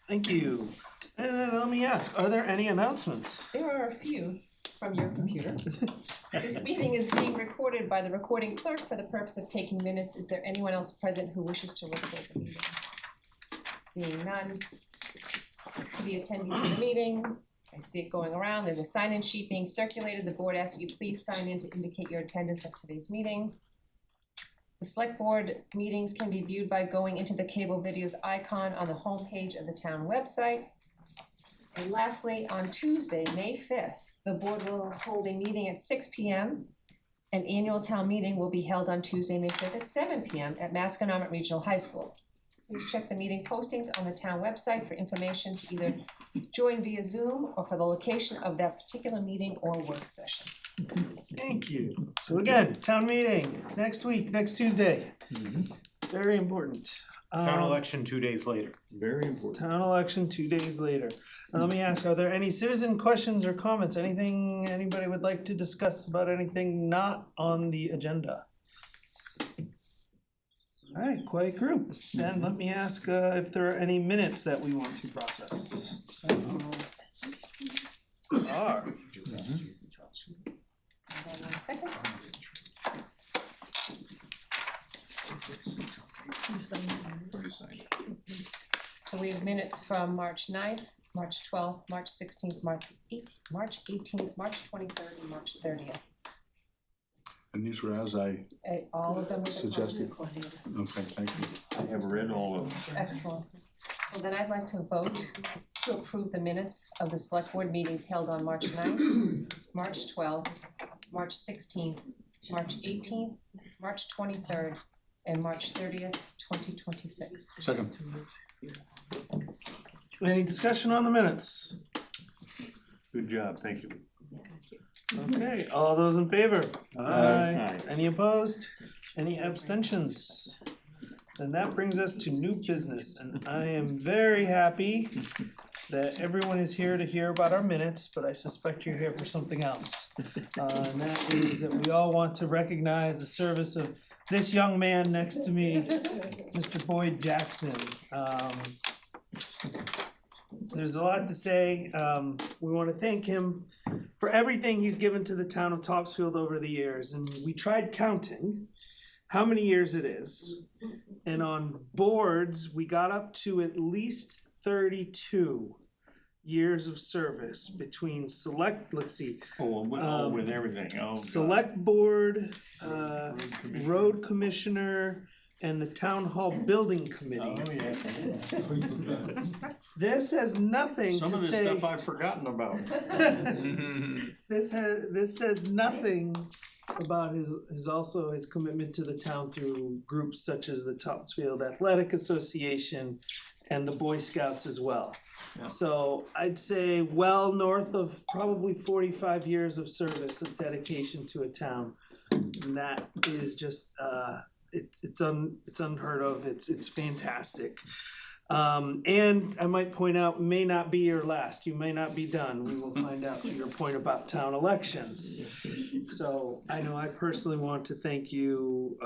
Thank you. And then let me ask, are there any announcements? There are a few from your computer. This meeting is being recorded by the recording clerk for the purpose of taking minutes. Is there anyone else present who wishes to record the meeting? Seeing none. To the attendees of the meeting, I see it going around. There's a sign-in sheet being circulated. The board asks you please sign in to indicate your attendance at today's meeting. The select board meetings can be viewed by going into the cable videos icon on the homepage of the town website. And lastly, on Tuesday, May 5th, the board will hold a meeting at 6 p.m. An annual town meeting will be held on Tuesday, May 5th at 7 p.m. at Masconomet Regional High School. Please check the meeting postings on the town website for information to either join via Zoom or for the location of that particular meeting or work session. Thank you. So again, town meeting next week, next Tuesday. Very important. Town election 2 days later. Very important. Town election 2 days later. Now let me ask, are there any citizen questions or comments? Anything anybody would like to discuss about anything not on the agenda? All right, quiet group. Then let me ask if there are any minutes that we want to process. There are. Hold on 1 second. So we have minutes from March 9th, March 12th, March 16th, March 18th, March 23rd, and March 30th. And these were as I All of them with the suggested. corresponding coordinator. Okay, thank you. I have read all of them. Excellent. Well, then I'd like to vote to approve the minutes of the select board meetings held on March 9th, March 12th, March 16th, March 18th, March 23rd, and March 30th, 2026. Second. Any discussion on the minutes? Good job, thank you. Okay, all those in favor? Aye. Any opposed? Any abstentions? Then that brings us to new business, and I am very happy that everyone is here to hear about our minutes, but I suspect you're here for something else. And that is that we all want to recognize the service of this young man next to me, Mr. Boyd Jackson. There's a lot to say. We want to thank him for everything he's given to the town of Topsfield over the years. And we tried counting how many years it is. And on boards, we got up to at least 32 years of service between select, let's see, With everything, oh. God. select board, Commissioner. road commissioner, and the town hall building committee. Oh, yeah. This has nothing Some to of this say. stuff I've forgotten about. This says nothing about his commitment to the town through groups such as the Topsfield Athletic Association and the Boy Scouts as well. Yeah. So I'd say well north of probably 45 years of service, of dedication to a town. And that is just it's unheard of. It's fantastic. And I might point out, may not be your last. You may not be done. We will find out to your point about town elections. So I know I personally want to thank you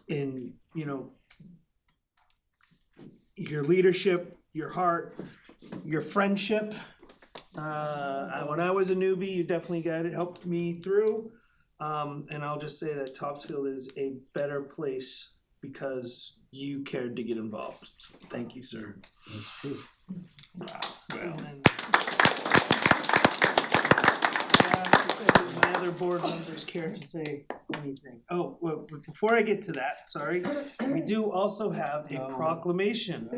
in, your leadership, your heart, your friendship. When I was a newbie, you definitely helped me through. And I'll just say that Topsfield is a better place because you cared to get involved. So thank you, sir. Well, My other board members care to say anything? Oh, well, before I get to that, sorry, we do also have a proclamation.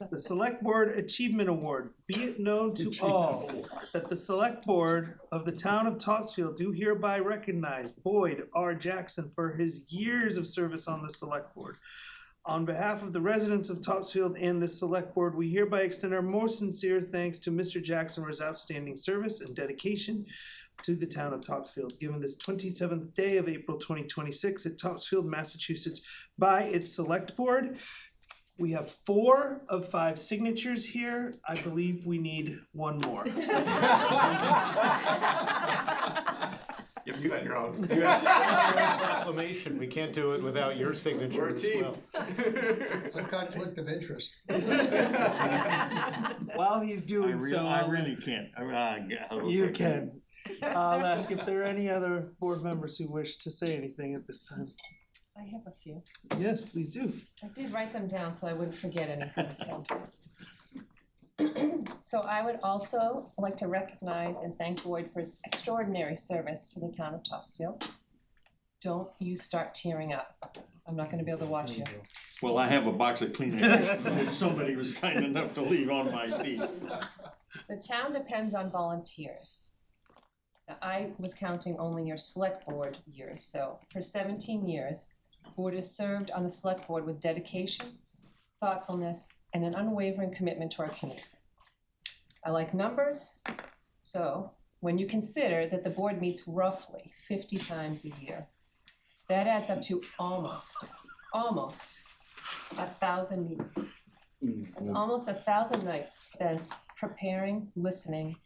The Select Board Achievement Award. Be it known to all that the Select Board of the town of Topsfield do hereby recognize Boyd R. Jackson for his years of service on the Select Board. On behalf of the residents of Topsfield and the Select Board, we hereby extend our most sincere thanks to Mr. Jackson for his outstanding service and dedication to the town of Topsfield, given this 27th day of April 2026 at Topsfield, Massachusetts, by its Select Board. We have 4 of 5 signatures here. I believe we need one more. Yep. You got your own. You have to sign your own proclamation, we can't do it without your signature We're a as team. well. It's a conflict of interest. While he's doing so, I really can't. you can. I'll ask if there are any other board members who wish to say anything at this time. I have a few. Yes, please do. I did write them down so I wouldn't forget anything, so. So I would also like to recognize and thank Boyd for his extraordinary service to the town of Topsfield. Don't you start tearing up. I'm not gonna be able to watch you. Well, I have a box of Kleenex that somebody was kind enough to leave on my seat. The town depends on volunteers. Now, I was counting only your select board years, so for 17 years, Boyd has served on the select board with dedication, thoughtfulness, and an unwavering commitment to our community. I like numbers, so when you consider that the board meets roughly 50 times a year, that adds up to almost 1,000 meetings. That's almost 1,000 nights spent preparing, listening,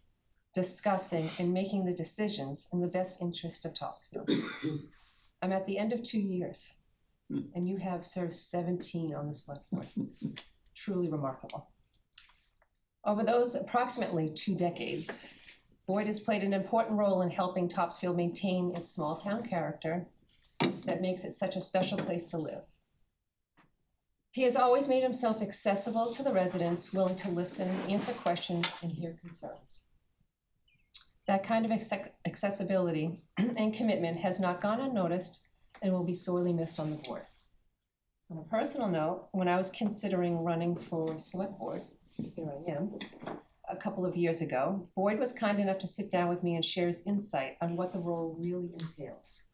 discussing, and making the decisions in the best interest of Topsfield. I'm at the end of 2 years, and you have served 17 on the select board. Truly remarkable. Over those approximately 2 decades, Boyd has played an important role in helping Topsfield maintain its small town character that makes it such a special place to live. He has always made himself accessible to the residents, willing to listen, answer questions, and hear concerns. That kind of accessibility and commitment has not gone unnoticed and will be sorely missed on the board. On a personal note, when I was considering running for select board, here I am, a couple of years ago, Boyd was kind enough to sit down with me and share his insight on what the role really entails.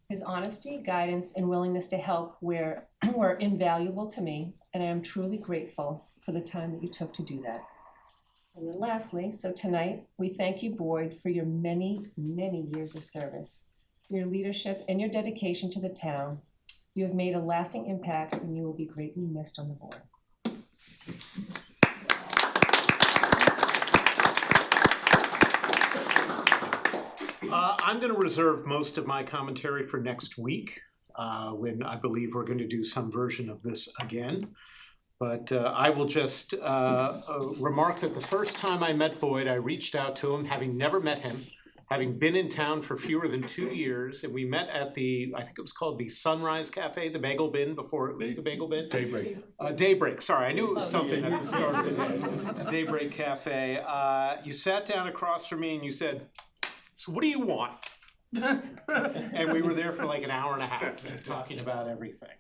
His honesty, guidance, and willingness to help were invaluable to me, and I am truly grateful for the time that you took to do that. And then lastly, so tonight, we thank you, Boyd, for your many, many years of service, your leadership, and your dedication to the town. You have made a lasting impact, and you will be greatly missed on the board. I'm gonna reserve most of my commentary for next week, when I believe we're gonna do some version of this again. But I will just remark that the first time I met Boyd, I reached out to him, having never met him, having been in town for fewer than 2 years, and we met at the, I think it was called the Sunrise Cafe, the Bagel Bin, before it was the Bagel Bin. Daybreak. Daybreak, sorry, I knew it was something at the start of the day. Daybreak Cafe. You sat down across from me and you said, "So what do you want?" And we were there for like an hour and a half talking about everything.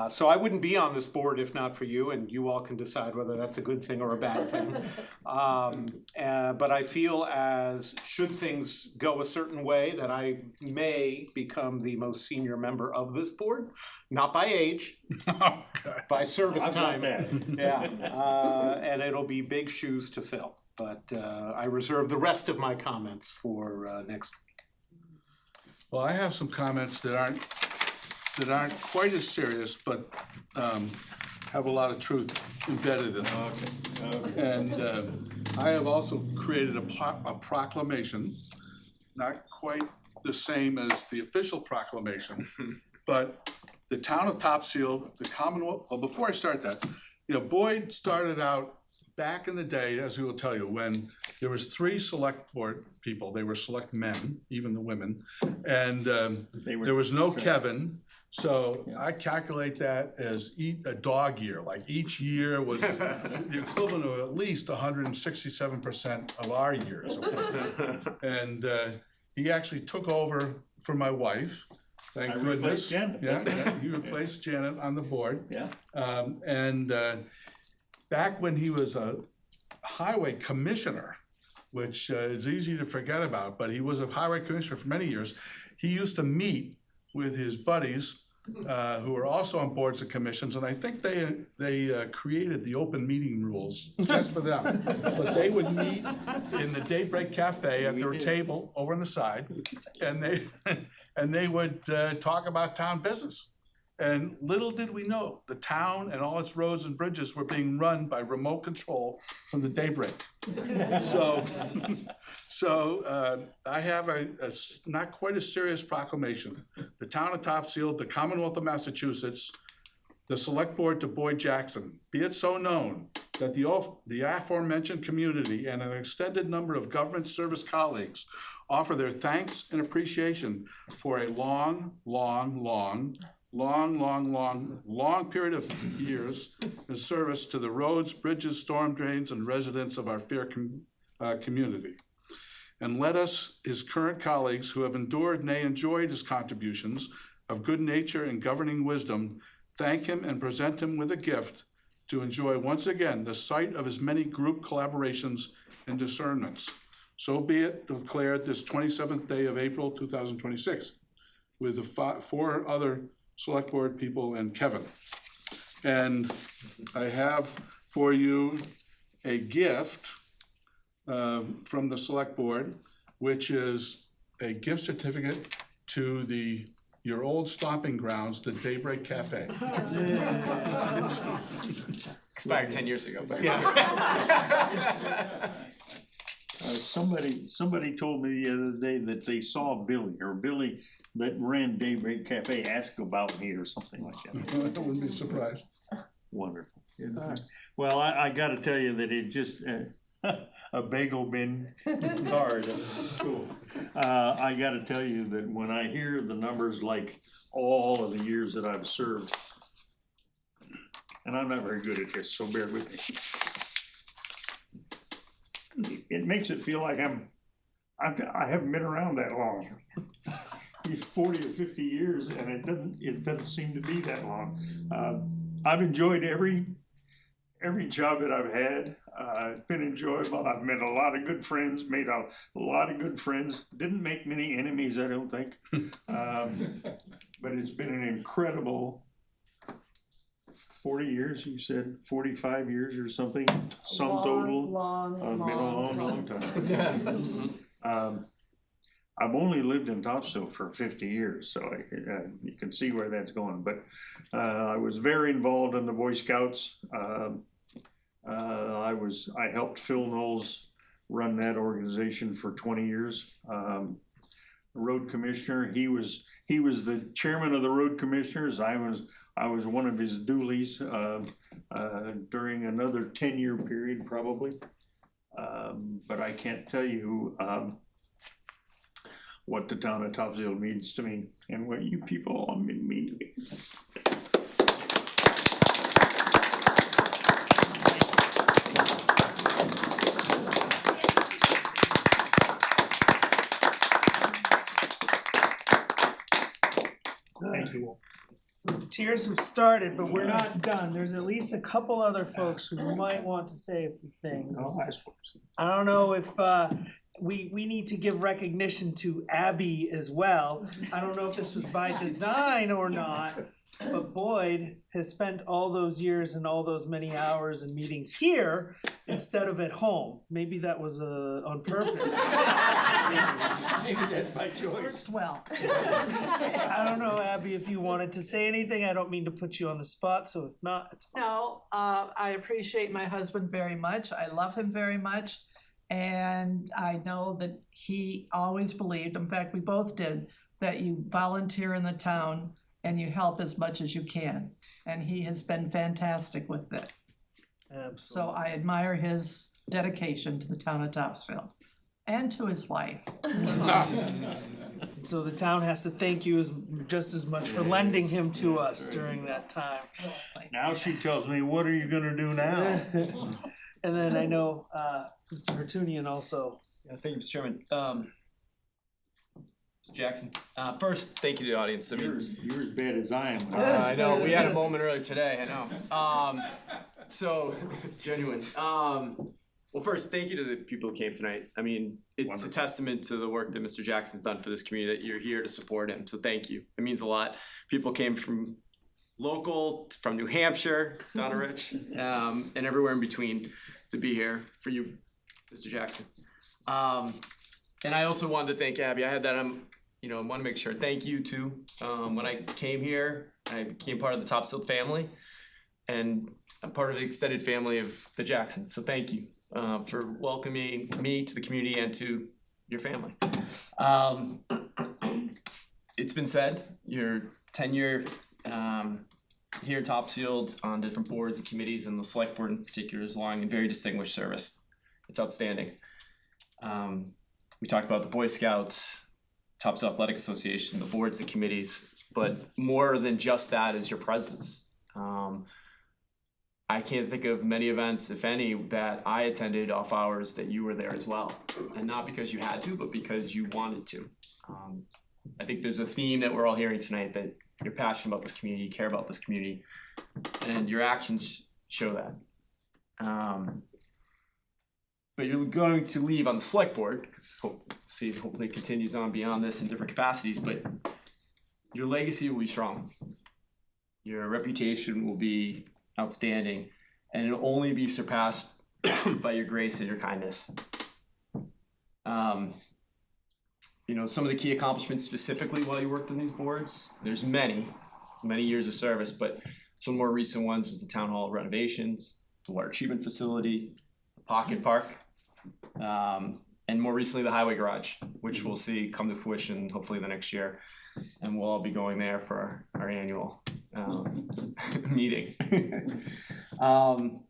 So I wouldn't be on this board if not for you, and you all can decide whether that's a good thing or a bad thing. But I feel as should things go a certain way that I may become the most senior member of this board, not by age, by service I've got time. that. Yeah, and it'll be big shoes to fill. But I reserve the rest of my comments for next week. Well, I have some comments that aren't quite as serious, but have a lot of truth embedded in them. Okay. And I have also created a proclamation, not quite the same as the official proclamation, but the town of Topsfield, the Commonwealth. Well, before I start that, Boyd started out back in the day, as we will tell you, when there was 3 select board people. They were select men, even the women, and there was no Kevin. So I calculate that as a dog year, like each year was the equivalent of at least 167% of our years. And he actually took over for my wife, thank goodness. Replaced Janet. Yeah, he replaced Janet on the board. Yeah. And back when he was a highway commissioner, which is easy to forget about, but he was a highway commissioner for many years, he used to meet with his buddies who were also on boards and commissions, and I think they created the open meeting rules just for them. But they would meet in the Daybreak Cafe at their table over on the side, and they would talk about town business. And little did we know, the town and all its roads and bridges were being run by remote control from the daybreak. So I have not quite a serious proclamation. The town of Topsfield, the Commonwealth of Massachusetts, the Select Board to Boyd Jackson. Be it so known that the aforementioned community and an extended number of government service colleagues offer their thanks and appreciation for a long period of years in service to the roads, bridges, storm drains, and residents of our fair community. And let us, his current colleagues who have endured, nay, enjoyed his contributions of good nature and governing wisdom, thank him and present him with a gift to enjoy once again the sight of his many group collaborations and discernments. So be it declared this 27th day of April 2026 with the 4 other Select Board people and Kevin. And I have for you a gift from the Select Board, which is a gift certificate to your old stomping grounds, the Daybreak Cafe. Expired 10 years ago, but Somebody told me the other day that they saw Billy that ran Daybreak Cafe ask about me or something like that. I wouldn't be surprised. Wonderful. Well, I gotta tell you that it just, a bagel bin card. Cool. I gotta tell you that when I hear the numbers like all of the years that I've served, and I'm not very good at this, so bear with me. It makes it feel like I haven't been around that long. 40 or 50 years, and it doesn't seem to be that long. I've enjoyed every job that I've had. It's been enjoyable. I've met a lot of good friends, made a lot of good friends. Didn't make many enemies, I don't think. But it's been an incredible 40 years, you said 45 years or something, sum total. Been a long time. I've only lived in Topsfield for 50 years, so you can see where that's going. But I was very involved in the Boy Scouts. I helped Phil Knowles run that organization for 20 years. Road commissioner, he was the chairman of the road commissioners. I was one of his dualies during another 10-year period, probably. But I can't tell you what the town of Topsfield means to me and what you people all mean to me. Thank you. Tears have started, but we're not done. There's at least a couple other folks who might want to say a few things. I don't know if we need to give recognition to Abby as well. I don't know if this was by design or not, but Boyd has spent all those years and all those many hours and meetings here instead of at home. Maybe that was on purpose. Maybe that's my choice. Works well. I don't know, Abby, if you wanted to say anything. I don't mean to put you on the spot, so if not, it's fine. No, I appreciate my husband very much. I love him very much. And I know that he always believed, in fact, we both did, that you volunteer in the town and you help as much as you can. And he has been fantastic with it. Absolutely. So I admire his dedication to the town of Topsfield and to his wife. So the town has to thank you just as much for lending him to us during that time. Now she tells me, what are you gonna do now? And then I know Mr. Hertunian also. Yeah, thank you, Mr. Chairman. Mr. Jackson, first, thank you to the audience. I mean, You're as bad as I am. I know, we had a moment earlier today, I know. So, it's genuine. Well, first, thank you to the people who came tonight. I mean, it's Wonderful. a testament to the work that Mr. Jackson's done for this community that you're here to support him, so thank you. It means a lot. People came from local, from New Hampshire, Donna Rich, and everywhere in between to be here for you, Mr. Jackson. And I also wanted to thank Abby. I had that on I want to make sure, thank you too. When I came here, I became part of the Topsfield family, and I'm part of the extended family of the Jacksons. So thank you for welcoming me to the community and to your family. It's been said, your tenure here at Topsfield on different boards and committees, and the select board in particular, is long and very distinguished service. It's outstanding. We talked about the Boy Scouts, Topsfield Athletic Association, the boards, the committees, but more than just that is your presence. I can't think of many events, if any, that I attended off hours that you were there as well. And not because you had to, but because you wanted to. I think there's a theme that we're all hearing tonight, that you're passionate about this community, you care about this community, and your actions show that. But you're going to leave on the select board, because hopefully it continues on beyond this in different capacities, but your legacy will be strong. Your reputation will be outstanding, and it'll only be surpassed by your grace and your kindness. Some of the key accomplishments specifically while you worked on these boards, there's many years of service, but some more recent ones was the town hall renovations, the water treatment facility, the pocket park, and more recently the highway garage, which we'll see come to fruition hopefully the next year. And we'll all be going there for our annual meeting. But on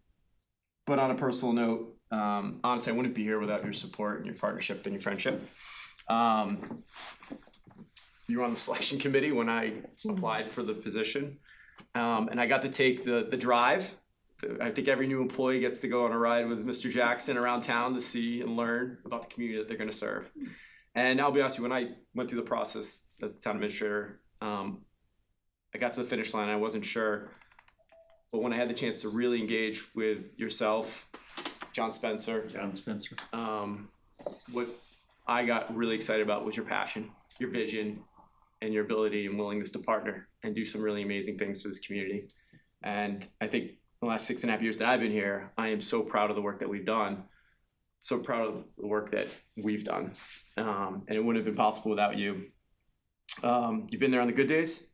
a personal note, honestly, I wouldn't be here without your support and your partnership and your friendship. You were on the selection committee when I applied for the position, and I got to take the drive. I think every new employee gets to go on a ride with Mr. Jackson around town to see and learn about the community that they're going to serve. And I'll be honest with you, when I went through the process as the town administrator, I got to the finish line. I wasn't sure, but when I had the chance to really engage with yourself, John Spencer, what I got really excited about was your passion, your vision, and your ability and willingness to partner and do some really amazing things for this community. And I think the last 6.5 years that I've been here, I am so proud of the work that we've done. So proud of the work that we've done. And it wouldn't have been possible without you. You've been there on the good days,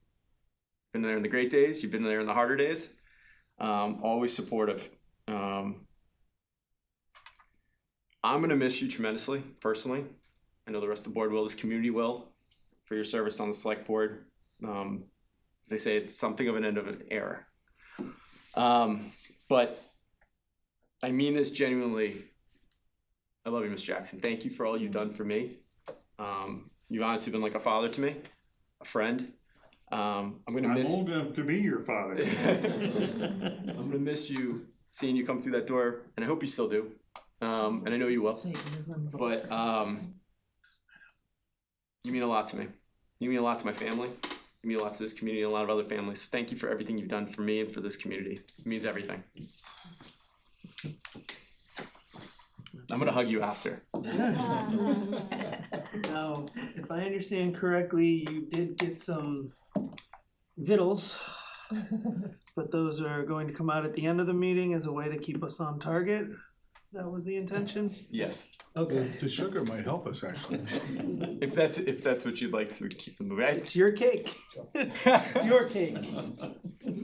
been there in the great days, you've been there in the harder days. Always supportive. I'm gonna miss you tremendously, personally. I know the rest of the board will, this community will, for your service on the select board. As they say, it's something of an end of an era. But I mean this genuinely. I love you, Mr. Jackson. Thank you for all you've done for me. You've honestly been like a father to me, a friend. I'm old enough to be your father. I'm gonna miss you, seeing you come through that door, and I hope you still do. And I know you will. But you mean a lot to me. You mean a lot to my family. You mean a lot to this community and a lot of other families. So thank you for everything you've done for me and for this community. It means everything. I'm gonna hug you after. Now, if I understand correctly, you did get some vittles, but those are going to come out at the end of the meeting as a way to keep us on target. That was the intention? Yes. Okay. The sugar might help us, actually. If that's what you'd like to keep the movie. It's your cake. It's your cake.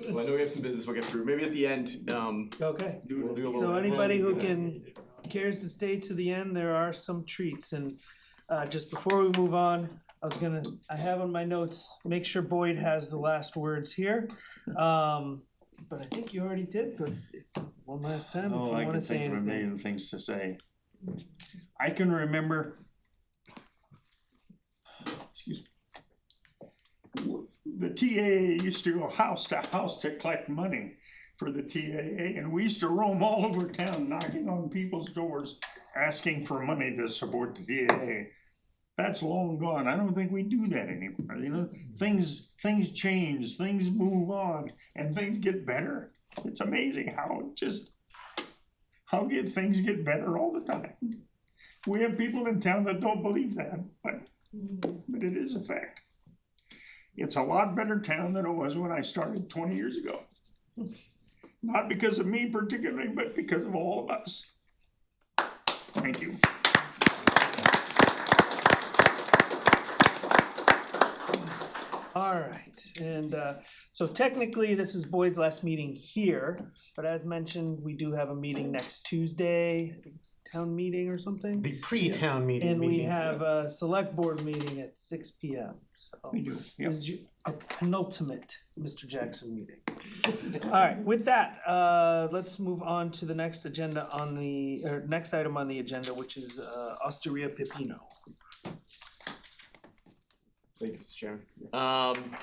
Well, I know we have some business we'll get through. Maybe at the end, Okay. we'll do a little. So anybody who cares to stay to the end, there are some treats. And just before we move on, I have on my notes, make sure Boyd has the last words here. But I think you already did, but one last time, if you I wanna can say think of a anything. million things to say. I can remember, the TAA used to go house to house to collect money for the TAA, and we used to roam all over town knocking on people's doors asking for money to support the TAA. That's long gone. I don't think we do that anymore. You know, things change, things move on, and things get better. It's amazing how things get better all the time. We have people in town that don't believe that, but it is a fact. It's a lot better town than it was when I started 20 years ago. Not because of me particularly, but because of all of us. Thank you. All right, and so technically, this is Boyd's last meeting here, but as mentioned, we do have a meeting next Tuesday. I think it's town meeting or something. The pre-town meeting. And we have a select board meeting at 6 p.m. So We do, yep. this is a penultimate Mr. Jackson meeting. All right, with that, let's move on to the next agenda on the, or next item on the agenda, which is Osteria Pepino. Thank you, Mr. Chairman.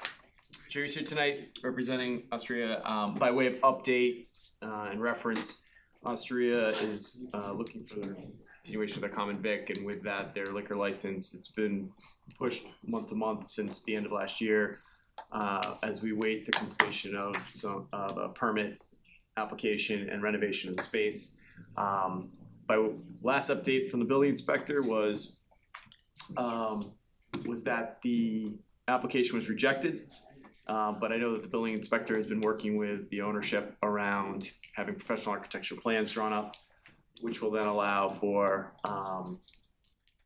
Jerry's here tonight representing Austria. By way of update and reference, Austria is looking for the continuation of their common vic, and with that, their liquor license. It's been pushed month to month since the end of last year as we wait the completion of a permit application and renovation of the space. By last update from the building inspector was that the application was rejected, but I know that the building inspector has been working with the ownership around having professional architectural plans drawn up, which will then allow for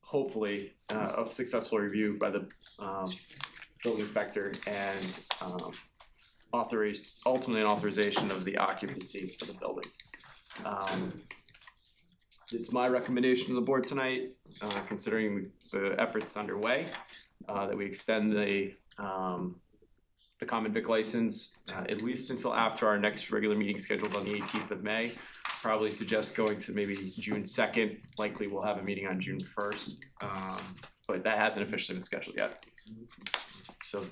hopefully a successful review by the building inspector and ultimately an authorization of the occupancy for the building. It's my recommendation to the board tonight, considering the efforts underway, that we extend the common vic license at least until after our next regular meeting scheduled on the 18th of May. Probably suggest going to maybe June 2nd. Likely we'll have a meeting on June 1st, but that hasn't officially been scheduled yet. So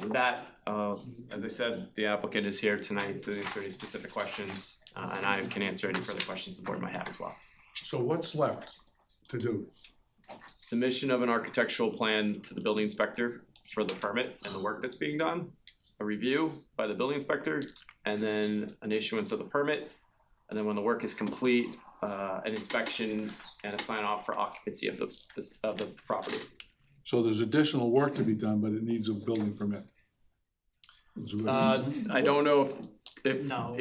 with that, as I said, the applicant is here tonight to answer any specific questions, and I can answer any further questions the board might have as well. So what's left to do? Submission of an architectural plan to the building inspector for the permit and the work that's being done, a review by the building inspector, and then an issuance of the permit. And then when the work is complete, an inspection and a sign off for occupancy of the property. So there's additional work to be done, but it needs a building permit. I don't know if No,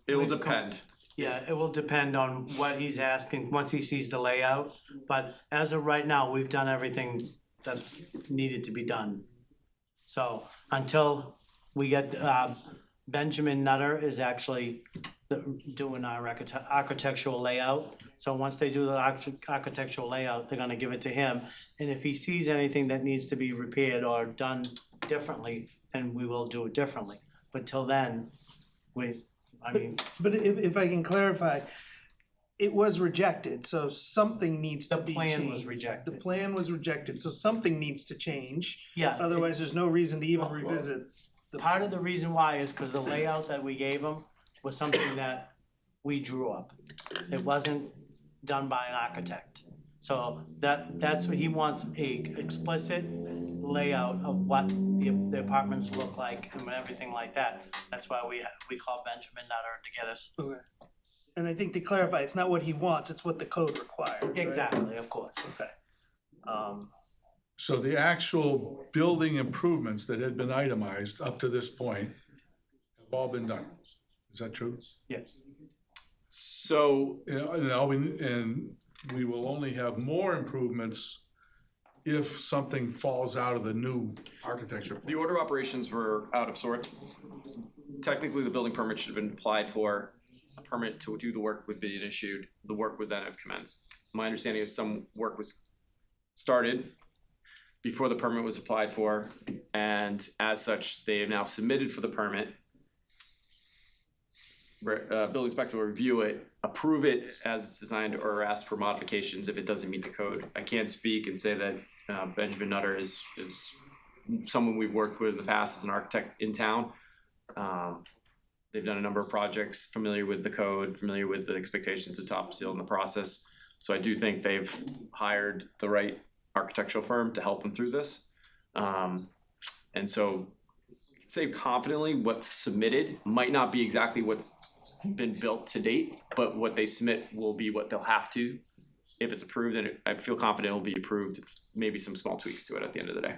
it will depend. Yeah, it will depend on what he's asking, once he sees the layout, but as of right now, we've done everything that's needed to be done. So until we get, Benjamin Nutter is actually doing our architectural layout. So once they do the architectural layout, they're gonna give it to him, and if he sees anything that needs to be repaired or done differently, then we will do it differently. But till then, But if I can clarify, it was rejected, so something needs to the be plan changed. was The rejected. plan was rejected, so something needs to change. Yeah. Otherwise, there's no reason to even revisit. Part of the reason why is because the layout that we gave him was something that we drew up. It wasn't done by an architect. So that's what he wants, a explicit layout of what the apartments look like and everything like that. That's why we call Benjamin Nutter to get us. Okay. And I think to clarify, it's not what he wants, it's what the code requires, right? Exactly, of course. Okay. So the actual building improvements that had been itemized up to this point have all been done. Is that true? Yes. So And we will only have more improvements if something falls out of the new architecture. the order of operations were out of sorts. Technically, the building permit should have been applied for. A permit to do the work would be issued. The work would then have commenced. My understanding is some work was started before the permit was applied for, and as such, they have now submitted for the permit. Building inspector will review it, approve it as it's designed, or ask for modifications if it doesn't meet the code. I can't speak and say that Benjamin Nutter is someone we've worked with in the past as an architect in town. They've done a number of projects, familiar with the code, familiar with the expectations of Topsfield in the process. So I do think they've hired the right architectural firm to help them through this. And so I can say confidently what's submitted might not be exactly what's been built to date, but what they submit will be what they'll have to. If it's approved, and I feel confident it'll be approved, maybe some small tweaks to it at the end of the day.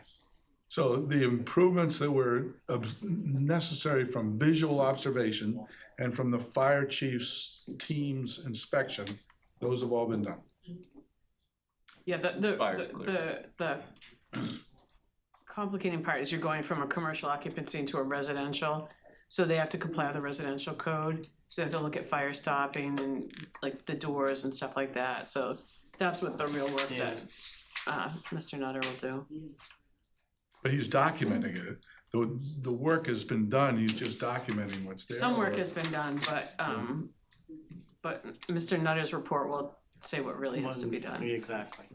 So the improvements that were necessary from visual observation and from the fire chief's team's inspection, those have all been done. Yeah, the Fire's clear. the complicating part is you're going from a commercial occupancy into a residential. So they have to comply with the residential code, so they have to look at fire stopping and like the doors and stuff like that, so that's what the real work that Mr. Nutter will do. But he's documenting it. The work has been done, he's just documenting what's there. Some work has been done, but Mr. Nutter's report will say what really has to be done. Exactly.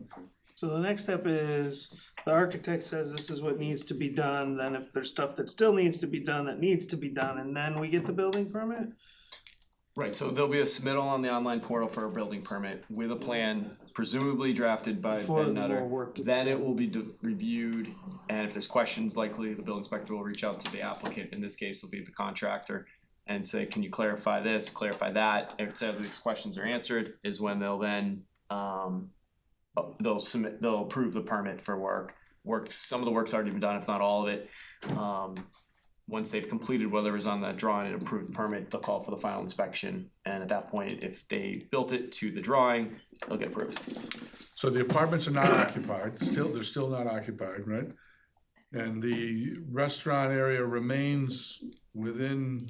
So the next step is, the architect says this is what needs to be done, then if there's stuff that still needs to be done, that needs to be done, and then we get the building permit? Right, so there'll be a submittal on the online portal for a building permit with a plan presumably drafted by Before Ben more Nutter. work gets Then done. it will be reviewed, and if there's questions, likely the building inspector will reach out to the applicant, in this case, it'll be the contractor, and say, can you clarify this, clarify that, if these questions are answered, is when they'll then, they'll approve the permit for work. Some of the work's already been done, if not all of it. Once they've completed whatever is on that drawing and approved permit, they'll call for the final inspection. And at that point, if they built it to the drawing, they'll get approved. So the apartments are not occupied, they're still not occupied, right? And the restaurant area remains within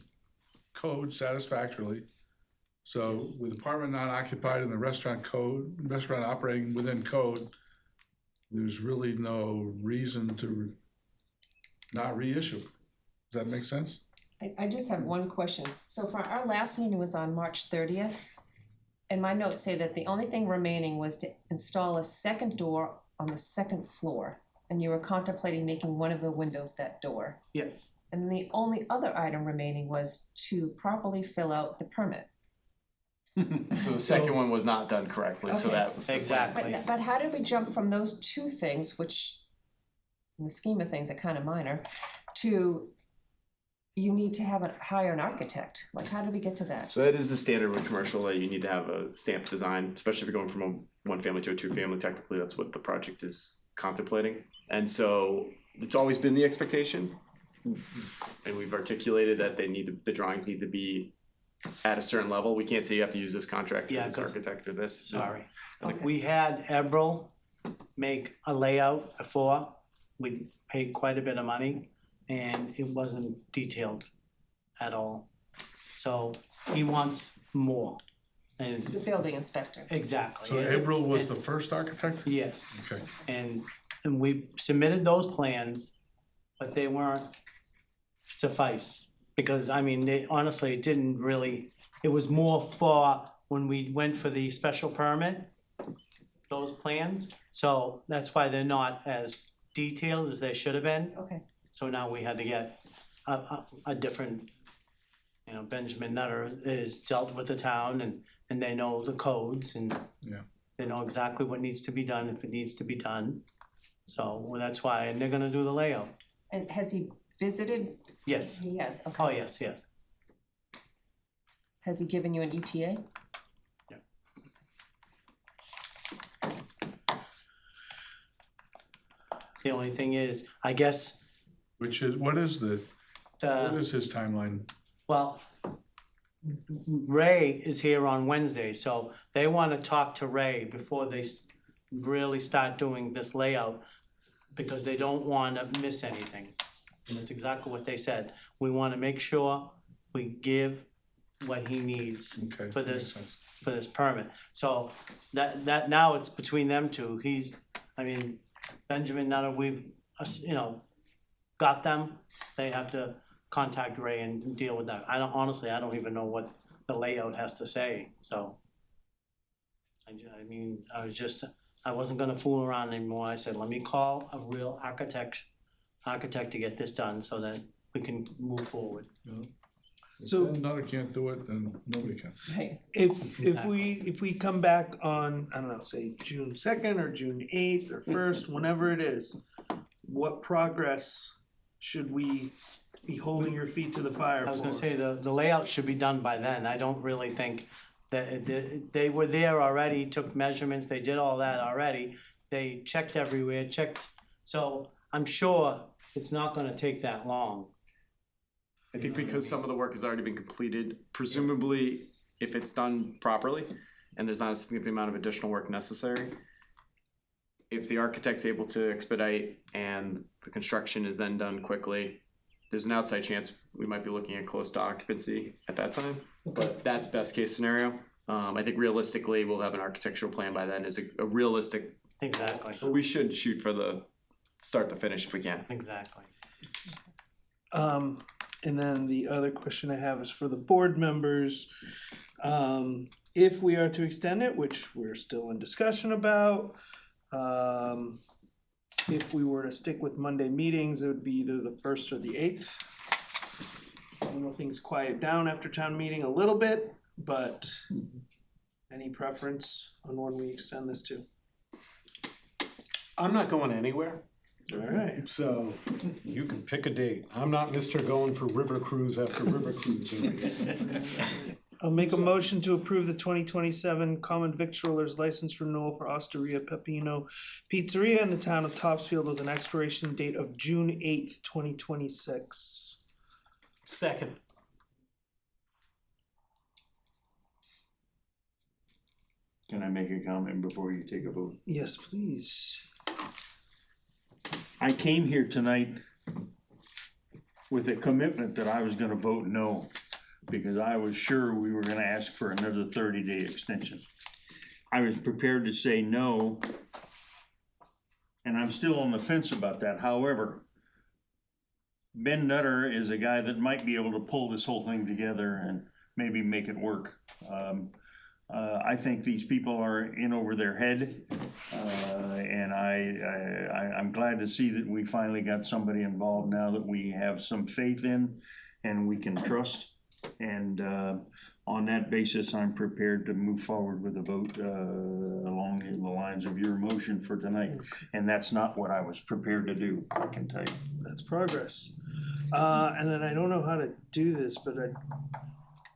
code satisfactorily. So with apartment not occupied and the restaurant operating within code, there's really no reason to not reissue. Does that make sense? I just have one question. So for our last meeting was on March 30th, and my notes say that the only thing remaining was to install a second door on the second floor, and you were contemplating making one of the windows that door. Yes. And the only other item remaining was to properly fill out the permit. So the second one was not done correctly, so Okay, that. Exactly. But how did we jump from those two things, which in the scheme of things are kind of minor, to you need to hire an architect? Like, how did we get to that? So that is the standard with commercial, that you need to have a stamped design, especially if you're going from a one family to a two family. Technically, that's what the project is contemplating. And so it's always been the expectation, and we've articulated that the drawings need to be at a certain level. We can't say you have to use this contractor, Yeah, this 'cause- architect, or this. Sorry. Okay. We had Eberl make a layout before, we paid quite a bit of money, and it wasn't detailed at all. So he wants more, and The building inspector. exactly. So April was the first architect? Yes, Okay. and we submitted those plans, but they weren't suffice. Because, I mean, they honestly, it didn't really, it was more for when we went for the special permit, those plans. So that's why they're not as detailed as they should have been. Okay. So now we had to get a different, Benjamin Nutter is dealt with the town and they know the codes and Yeah. they know exactly what needs to be done if it needs to be done. So, well, that's why, and they're gonna do the layout. And has he visited? Yes. He has, okay. Oh, yes, yes. Has he given you an ETA? The only thing is, I guess, What is his timeline? well, Ray is here on Wednesday, so they wanna talk to Ray before they really start doing this layout, because they don't wanna miss anything. And that's exactly what they said. We wanna make sure we give what he needs Okay. for makes this, sense. for this permit. So that now it's between them two. Benjamin Nutter, we've, got them. They have to contact Ray and deal with that. I don't even know what the layout has to say, so. I wasn't gonna fool around anymore. I said, let me call a real architect to get this done so that we can move forward. So- If Nutter can't do it, then nobody can. Right. If we come back on, I don't know, say June 2nd or June 8th or 1st, whenever it is, what progress should we be holding your feet to the fire for? I was gonna say, the layout should be done by then. I don't really think that, they were there already, took measurements, they did all that already. They checked everywhere, so I'm sure it's not gonna take that long. I think because some of the work has already been completed, presumably if it's done properly and there's not a significant amount of additional work necessary, if the architect's able to expedite and the construction is then done quickly, there's an outside chance we might be looking at close to occupancy at that time, but that's best case scenario. I think realistically, we'll have an architectural plan by then is a realistic, Exactly, but we should shoot for the start to finish if we can. exactly. And then the other question I have is for the board members. If we are to extend it, which we're still in discussion about, if we were to stick with Monday meetings, it would be either the 1st or the 8th. I know things quiet down after town meeting a little bit, but any preference on when we extend this to? I'm not going anywhere, All right. so you can pick a date. I'm not Mr. going for river cruise after river cruise. I'll make a motion to approve the 2027 common victualers license renewal for Osteria Pepino Pizzeria in the town of Topsfield with an expiration date of June 8th, 2026. Second. Can I make a comment before you take a vote? Yes, please. I came here tonight with a commitment that I was gonna vote no, because I was sure we were gonna ask for another 30-day extension. I was prepared to say no, and I'm still on the fence about that. However, Ben Nutter is a guy that might be able to pull this whole thing together and maybe make it work. I think these people are in over their head, and I'm glad to see that we finally got somebody involved now that we have some faith in and we can trust. And on that basis, I'm prepared to move forward with a vote along the lines of your motion for tonight. And that's not what I was prepared to do, I can tell you. That's progress. And then I don't know how to do this, but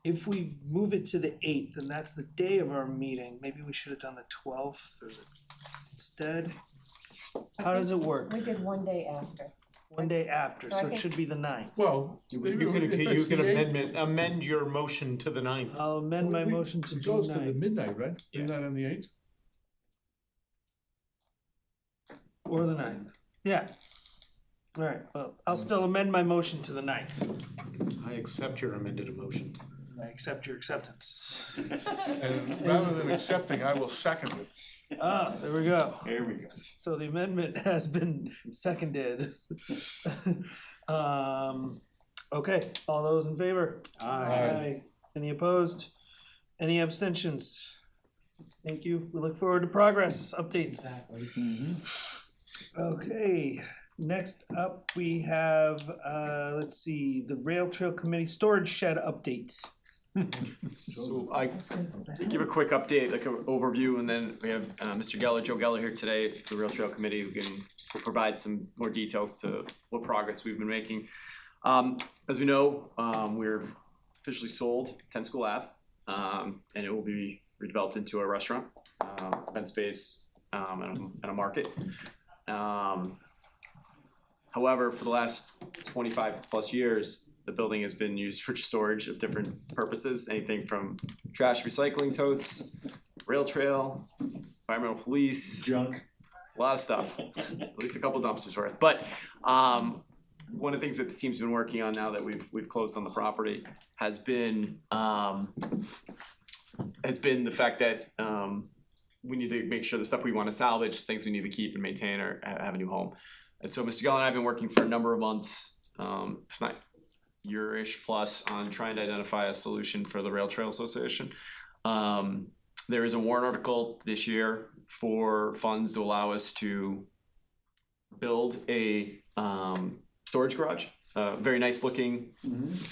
if we move it to the 8th, and that's the day of our meeting, maybe we should have done the 12th or instead. How does it work? We did one day after. One day after, So I so it think- should be the 9th. Well, You can amend your motion to the 9th. I'll amend my motion to It June goes to the 9th midnight, right? Isn't that on the 8th? or the 9th. Yeah. All right, well, I'll still amend my motion to the 9th. I accept your amended motion. I accept your acceptance. And rather than accepting, I will second it. Ah, there we go. There we go. So the amendment has been seconded. Okay, all those in favor? Aye. Any opposed? Any abstentions? Thank you. We look forward to progress updates. Okay, next up we have, let's see, the Rail Trail Committee Storage Shed update. So I give a quick update, like an overview, and then we have Mr. Geller, Joe Geller here today, the Rail Trail Committee, who can provide some more details to what progress we've been making. As we know, we're officially sold 10 School Ave, and it will be redeveloped into a restaurant, event space, and a market. However, for the last 25 plus years, the building has been used for storage of different purposes, anything from trash recycling totes, rail trail, environmental police, Junk. a lot of stuff, at least a couple dumpsters worth. But one of the things that the team's been working on now that we've closed on the property has been the fact that we need to make sure the stuff we want to salvage, things we need to keep and maintain or have a new home. And so Mr. Geller and I have been working for a number of months, if not year-ish plus, on trying to identify a solution for the Rail Trail Association. There is a warrant article this year for funds to allow us to build a storage garage. Very nice looking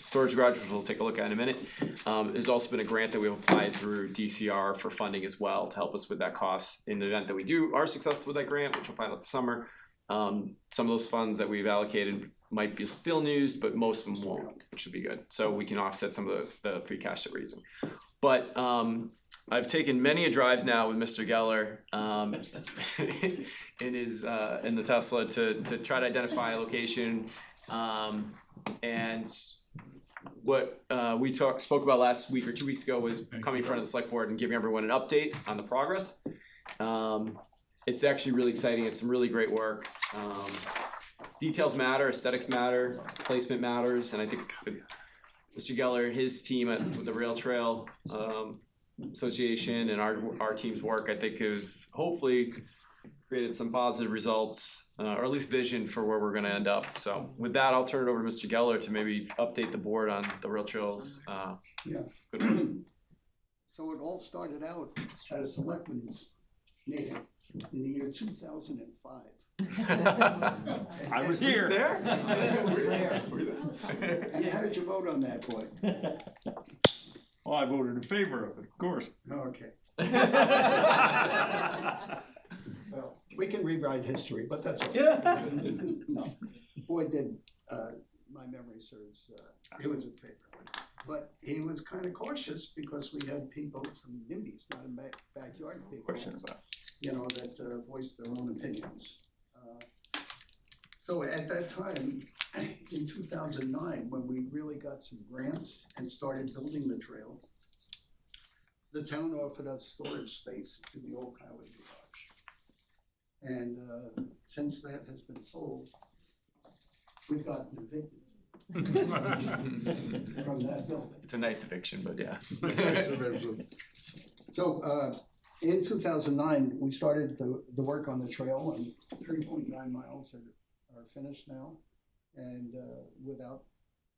storage garage, which we'll take a look at in a minute. There's also been a grant that we've applied through DCR for funding as well to help us with that cost in the event that we are successful with that grant, which we'll find out this summer. Some of those funds that we've allocated might be still used, but most of them won't, which should be good. So we can offset some of the free cash that we're using. But I've taken many a drives now with Mr. Geller in the Tesla to try to identify a location. And what we spoke about last week or 2 weeks ago was coming in front of the select board and giving everyone an update on the progress. it's actually really exciting. It's some really great work. Details matter, aesthetics matter, placement matters, and I think Mr. Geller, his team with the Rail Trail Association and our team's work, I think have hopefully created some positive results, or at least vision for where we're gonna end up. So with that, I'll turn it over to Mr. Geller to maybe update the board on the Rail Trails. Yeah. Good work. So it all started out at a selectmen's meeting in the year 2005. I was here. There? I was there. And how did you vote on that, boy? Well, I voted in favor of it, of course. Okay. Well, we can rewrite history, but that's okay. No, boy, did my memory serves, he was in favor of it. But he was kind of cautious because we had people, some NIMBYs, not in backyard people, you know, that voiced their own opinions. So at that time, in 2009, when we really got some grants and started building the trail, the town offered us storage space in the old highway garage. And since that has been sold, we've gotten evicted from that building. It's a nice eviction, but yeah. So in 2009, we started the work on the trail, and 3.9 miles are finished now, and without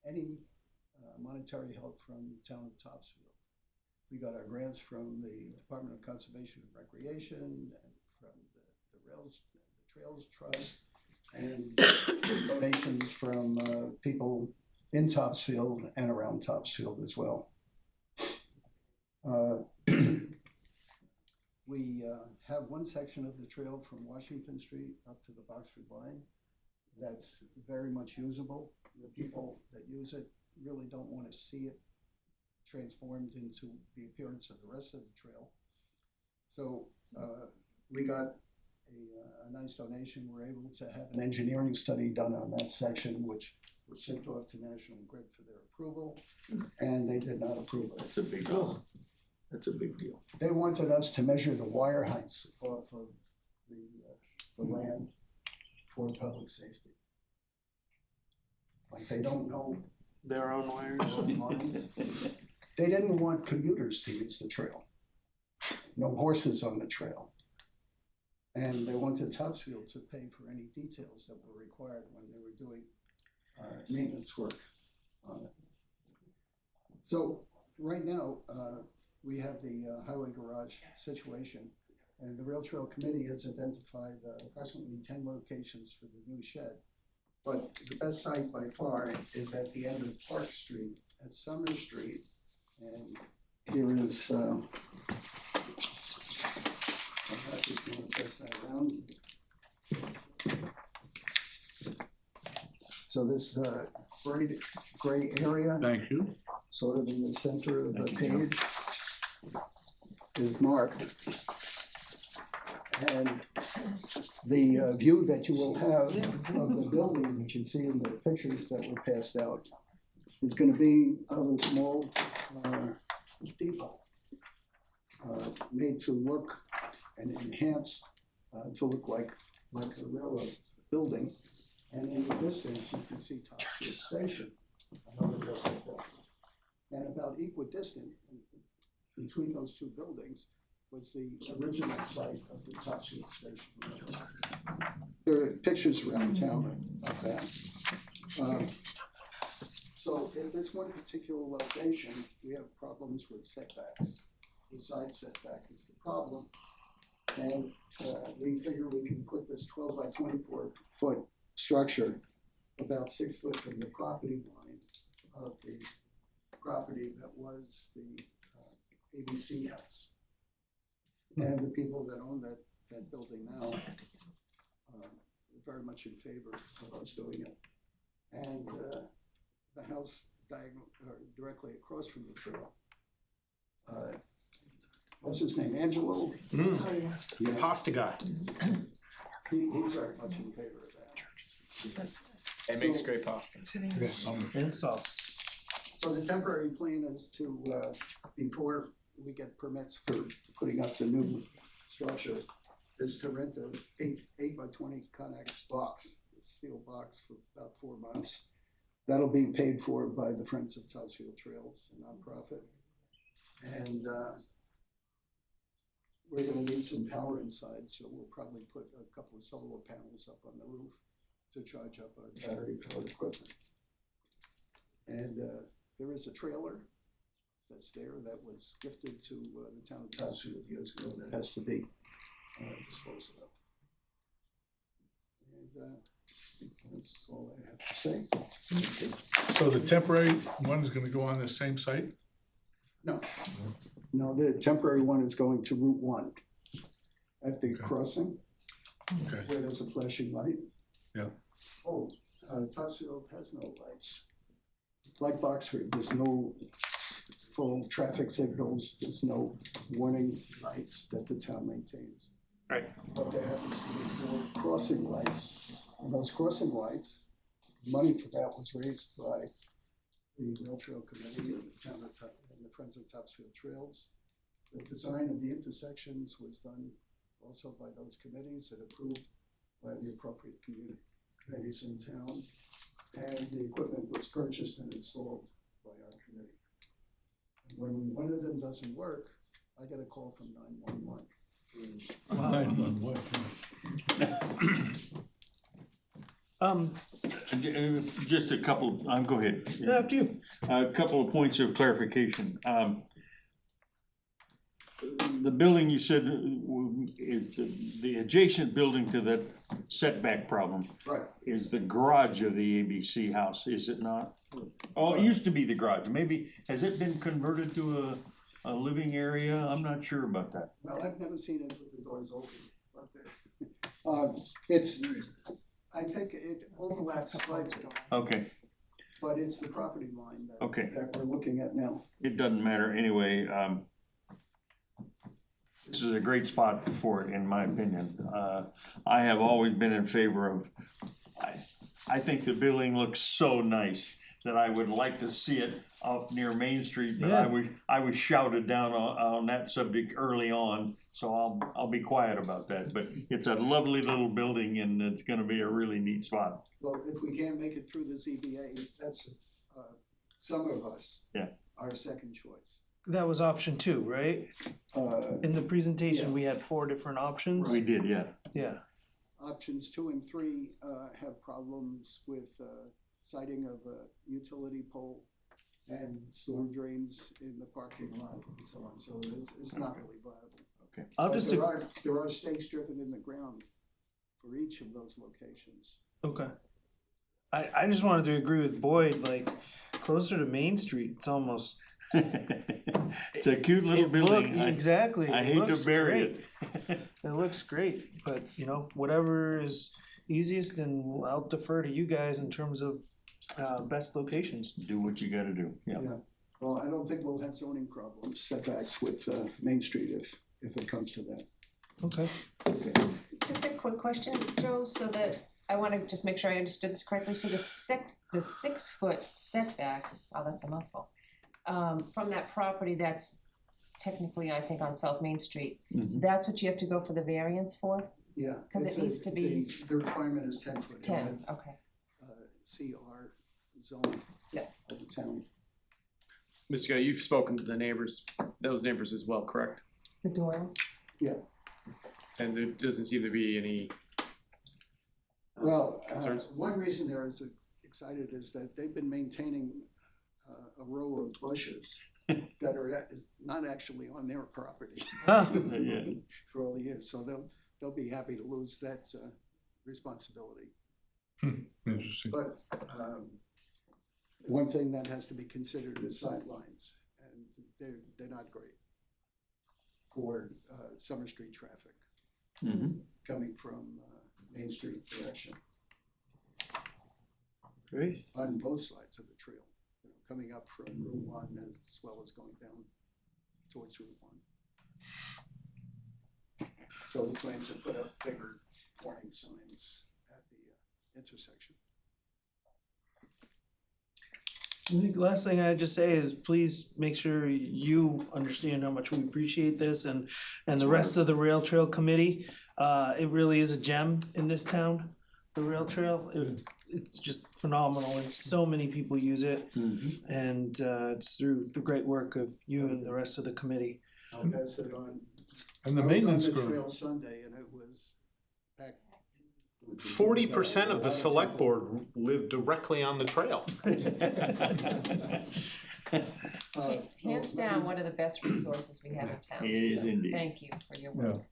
any monetary help from the town of Topsfield. We got our grants from the Department of Conservation and Recreation, and from the Trails Trust, and donations from people in Topsfield and around Topsfield as well. We have one section of the trail from Washington Street up to the Boxford line that's very much usable. The people that use it really don't want to see it transformed into the appearance of the rest of the trail. So we got a nice donation. We're able to have an engineering study done on that section, which was sent off to National Grid for their approval, and they did not approve it. That's a big deal. That's a big deal. They wanted us to measure the wire heights off of the land for public safety. Like they don't know Their own wires. their own lines. They didn't want commuters to use the trail. No horses on the trail. And they wanted Topsfield to pay for any details that were required when they were doing maintenance work on it. So right now, we have the highway garage situation, and the Rail Trail Committee has identified approximately 10 locations for the new shed. But the best site by far is at the end of Park Street at Summer Street. And here is, I'll have to pass that around. So this gray area, Thank you. sort of in the center of the page, is marked. And the view that you will have of the building that you see in the pictures that were passed out is going to be of a small depot made to look and enhance to look like a railroad building. And in the distance, you can see Topsfield Station, another railroad building. And about equidistant between those two buildings was the original site of the Topsfield Station. There are pictures around town of that. So in this one particular location, we have problems with setbacks. The side setback is the problem. And we figure we can put this 12 by 24 foot structure about 6 foot from the property line of the property that was the ABC house. And the people that own that building now are very much in favor of us doing it. And the house directly across from the trail. What's his name? Angelo? The pasta guy. He's very much in favor of that. It makes great pasta. And sauce. So the temporary plan is to, before we get permits for putting up the new structure, is to rent a eight by 20 Connex box, a steel box for about 4 months. That'll be paid for by the Friends of Topsfield Trails, a nonprofit. And we're gonna need some power inside, so we'll probably put a couple of solar panels up on the roof to charge up our battery powered equipment. And there is a trailer that's there that was gifted to the town of Topsfield years ago that has to be disposed of. And that's all I have to say. So the temporary one is gonna go on the same site? No, the temporary one is going to Route 1 at the Okay. crossing Okay, where there's a flashing light. yeah. Oh, Topsfield has no lights. Like Boxford, there's no full traffic signals, there's no warning lights that the town maintains. Right. But there happens to be 4 crossing lights, and those crossing lights, money for that was raised by the Rail Trail Committee of the town of and the Friends of Topsfield Trails. The design of the intersections was done also by those committees and approved by the appropriate committees in town. And the equipment was purchased and installed by our committee. And when one of them doesn't work, I get a call from 911. Just a couple, go ahead. Yeah, after you. A couple of points of clarification. The building you said is the adjacent building to that setback problem Right. is the garage of the ABC house, is it not? Oh, it used to be the garage. Maybe, has it been converted to a living area? I'm not sure about that. Well, I've never seen it with the doors open, but it's, I think it overlaps slightly, Okay, but it's the property line okay. that we're looking at now. It doesn't matter anyway. This is a great spot for it, in my opinion. I have always been in favor of, I think the building looks so nice that I would like to see it up near Main Street, but I was shouted down on that subject early on, so I'll be quiet about that. But it's a lovely little building and it's gonna be a really neat spot. Well, if we can't make it through the ZBA, that's, some of us. Yeah. Our second choice. That was option 2, right? In the presentation, Yeah. we had 4 different options. We did, yeah. Yeah. Options 2 and 3 have problems with siting of a utility pole and storm drains in the parking lot and so on, so it's not really viable. I'll But just, there are stakes driven in the ground for each of those locations. okay. I just wanted to agree with Boyd, like, closer to Main Street, it's almost. It's a cute little building. Exactly. I it hate to looks bury great. It looks great, but whatever is easiest, and I'll defer to you guys in terms of best locations. Do what you gotta do, yeah. Yeah. Well, I don't think we'll have zoning problems, setbacks with Main Street if it comes to that. Okay. Just a quick question, Joe, so that, I wanna just make sure I understood this correctly, so the 6-foot setback, wow, that's a mouthful. From that property that's technically, I think, on South Main Street, Mhm. that's what you have to go for the variance for? Yeah. 'Cause it it's needs to be- The requirement is 10 foot. 10, okay. CR zone Yeah. of the town. Mr. Guy, you've spoken to the neighbors, those neighbors as well, correct? The Doyles? And there doesn't seem to be any, Well, concerns? one reason they're as excited is that they've been maintaining a row of bushes that are not actually on their property Yeah. for all the years, so they'll be happy to lose that responsibility. Interesting. But one thing that has to be considered is sightlines, and they're not great for Summer Street traffic Mhm. coming from Main Street direction Great. on both sides of the trail, coming up from Route 1 as well as going down towards Route 1. So the plans to put up bigger warning signs at the intersection. I think the last thing I'd just say is please make sure you understand how much we appreciate this and the rest of the rail trail committee. It really is a gem in this town, the rail trail. It's just phenomenal and so many people use it. And it's through the great work of you and the rest of the committee. I'll pass it on. And the I was on maintenance the crew. trail Sunday and it was packed. 40% of the select board live directly on the trail. Hands down, one of the best resources we have in town. It is So indeed. Thank you for your work.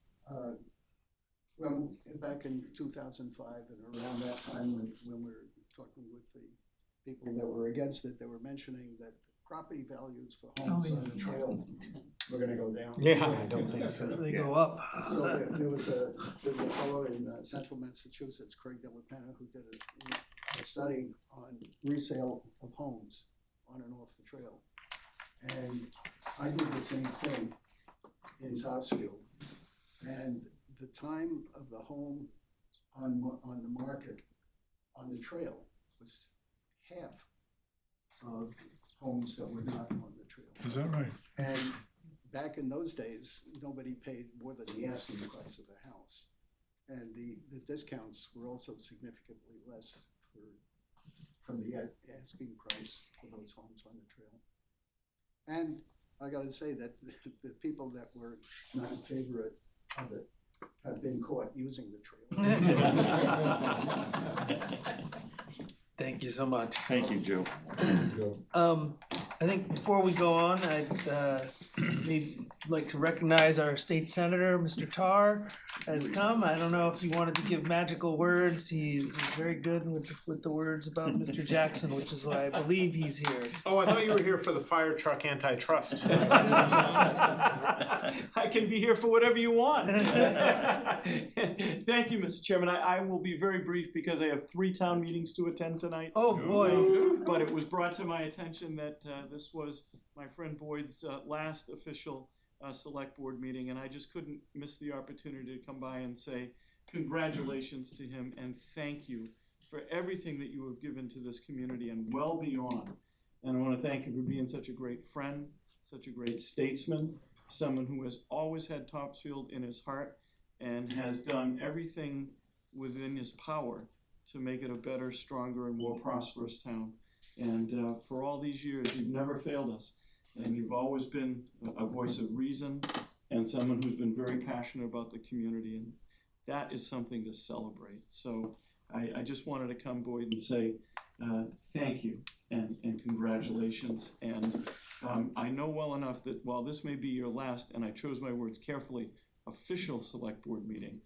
Well, back in 2005 and around that time, when we were talking with the people that were against it, they were mentioning that property values for homes on the trail were gonna go down. Yeah, I don't think so. They go up. So there was a fellow in central Massachusetts, Craig Delapenna, who did a study on resale of homes on and off the trail. And I did the same thing in Topsfield. And the time of the home on the market, on the trail, was half of homes that were not on the trail. Is that right? And back in those days, nobody paid more than the asking price of a house. And the discounts were also significantly less from the asking price for those homes on the trail. And I gotta say that the people that were not in favor of it have been caught using the trail. Thank you so much. Thank you, Joe. I think before we go on, I'd like to recognize our state senator, Mr. Tar, has come. I don't know if he wanted to give magical words. He's very good with the words about Mr. Jackson, which is why I believe he's here. Oh, I thought you were here for the fire truck antitrust. I can be here for whatever you want. Thank you, Mr. Chairman. I will be very brief because I have 3 town meetings to attend tonight. Oh, boy. But it was brought to my attention that this was my friend Boyd's last official select board meeting, and I just couldn't miss the opportunity to come by and say congratulations to him and thank you for everything that you have given to this community and well beyond. And I want to thank you for being such a great friend, such a great statesman, someone who has always had Topsfield in his heart and has done everything within his power to make it a better, stronger, and more prosperous town. And for all these years, you've never failed us. And you've always been a voice of reason and someone who's been very passionate about the community. And that is something to celebrate. So I just wanted to come, Boyd, and say thank you and congratulations. And I know well enough that while this may be your last, and I chose my words carefully, official select board meeting,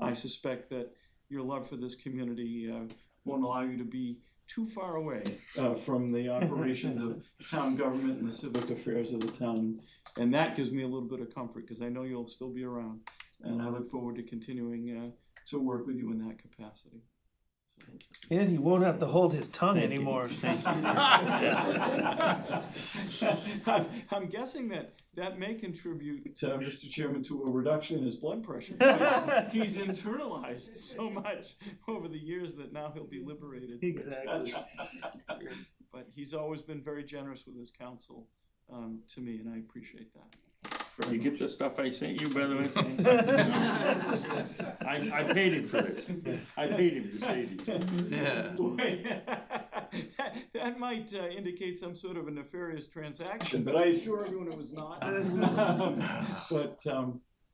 I suspect that your love for this community won't allow you to be too far away from the operations of town government and the civic affairs of the town. And that gives me a little bit of comfort because I know you'll still be around. And I look forward to continuing to work with you in that capacity. And he won't have to hold his tongue anymore. I'm guessing that may contribute, Mr. Chairman, to a reduction in his blood pressure. He's internalized so much over the years that now he'll be liberated. Exactly. But he's always been very generous with his counsel to me, and I appreciate that. You get the stuff I sent you, by the way? I paid him for this. I paid him to say these. Yeah. Boy, that might indicate some sort of a nefarious transaction, but I assure everyone it was not. But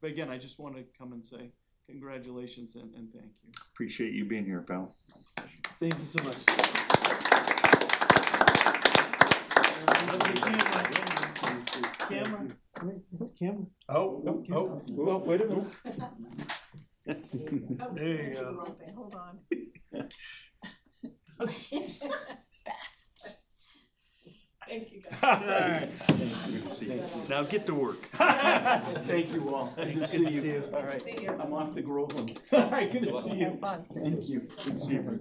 again, I just want to come and say congratulations and thank you. Appreciate you being here, pal. Thank you so much. Camera. Where's camera? Oh, Well, wait a minute. There you go. Hold on. Thank you, guys. Now get to work. Thank you all. Good to Good to see see you. you. All right, See you. I'm off to Groveland. All right, good to see you. Have fun. Thank you. Good to see you.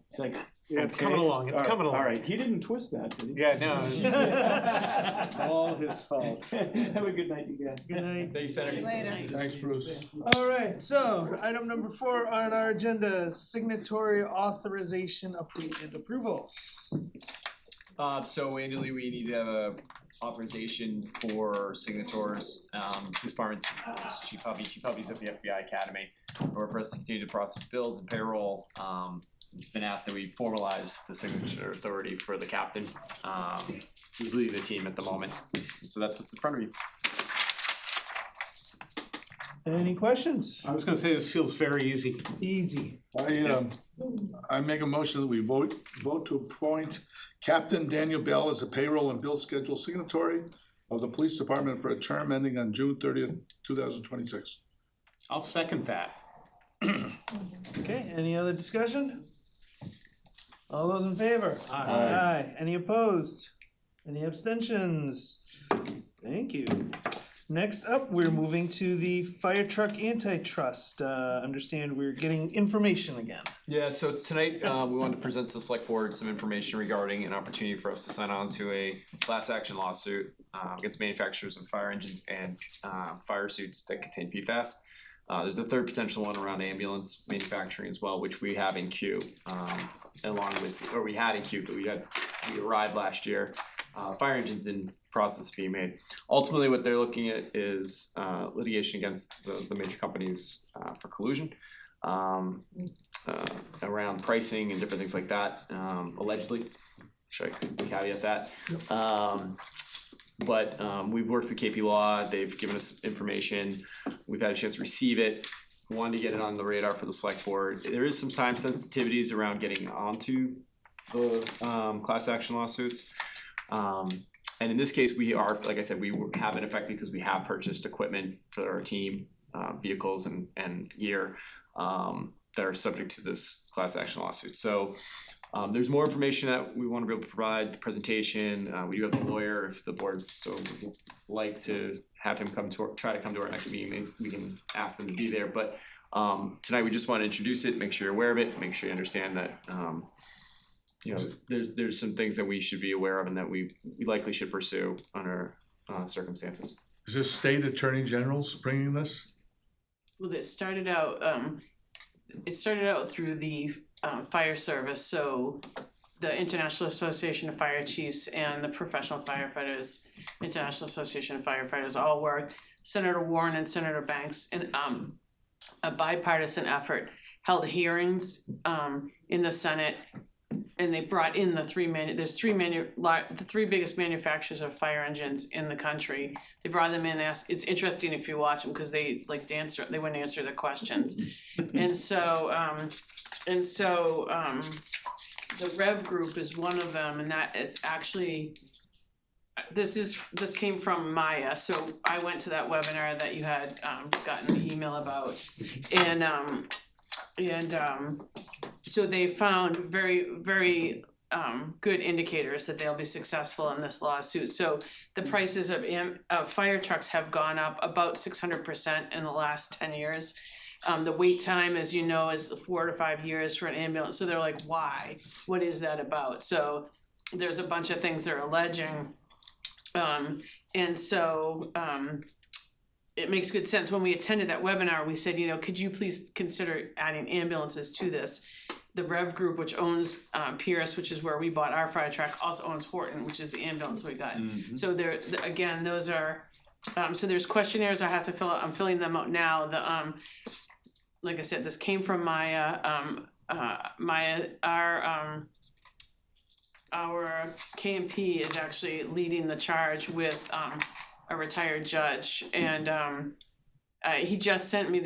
It's like, yeah, it's coming along, it's coming along. All right, he didn't twist that, did he? Yeah, no, it's all his fault. Have a good night, you guys. Good night. Thank you, See you Senator. later. Thanks, Bruce. All right, so item number 4 on our agenda, signatory authorization update and approval. So annually, we need to have a authorization for signatories, police department's Chief Hubby's at the FBI Academy. In order for us to continue to process bills and payroll, it's been asked that we formalize the signature authority for the captain, who's leading the team at the moment. And so that's what's in front of you. Any questions? I was gonna say, this feels very easy. Easy. I make a motion that we vote to appoint Captain Daniel Bell as a payroll and bill schedule signatory of the police department for a term ending on June 30th, 2026. I'll second that. Okay, any other discussion? All those in favor? Aye. Any opposed? Any abstentions? Thank you. Next up, we're moving to the fire truck antitrust. Understand we're getting information again. Yeah, so tonight, we wanted to present to the select board some information regarding an opportunity for us to sign on to a class action lawsuit against manufacturers of fire engines and fire suits that contain PFAS. There's a third potential one around ambulance manufacturing as well, which we have in queue, along with, or we had in queue, but we arrived last year. Fire engines in process of being made. Ultimately, what they're looking at is litigation against the major companies for collusion around pricing and different things like that, allegedly. Should I caveat that? But we've worked with KP Law. They've given us information. We've had a chance to receive it. Wanted to get it on the radar for the select board. There is some time sensitivities around getting onto the class action lawsuits. And in this case, we are, like I said, we have it affected because we have purchased equipment for our team, vehicles and gear that are subject to this class action lawsuit. So there's more information that we want to be able to provide, presentation. We do have a lawyer if the board so would like to have him try to come to our next meeting. We can ask them to be there. But tonight we just want to introduce it, make sure you're aware of it, make sure you understand that there's some things that we should be aware of and that we likely should pursue under circumstances. Is this state attorney general's bringing this? Well, it started out through the fire service, so the International Association of Fire Chiefs and the Professional Firefighters, International Association of Firefighters all worked. Senator Warren and Senator Banks in a bipartisan effort held hearings in the Senate. And they brought in the three biggest manufacturers of fire engines in the country. They brought them in and asked, it's interesting if you watch them because they they wouldn't answer the questions. and so the Rev Group is one of them, and that is actually this came from Maya. So I went to that webinar that you had gotten an email about, and so they found very, very good indicators that they'll be successful in this lawsuit. So the prices of fire trucks have gone up about 600% in the last 10 years. The wait time, as you know, is 4 to 5 years for an ambulance. So they're like, why? What is that about? So there's a bunch of things they're alleging. It makes good sense. When we attended that webinar, we said, could you please consider adding ambulances to this? The Rev Group, which owns Pierce, which is where we bought our fire truck, also owns Horton, which is the ambulance we got. Mm-hmm. So again, those are, so there's questionnaires I have to fill out. I'm filling them out now. Like I said, this came from Maya. Our KMP is actually leading the charge with a retired judge, and the judge sent me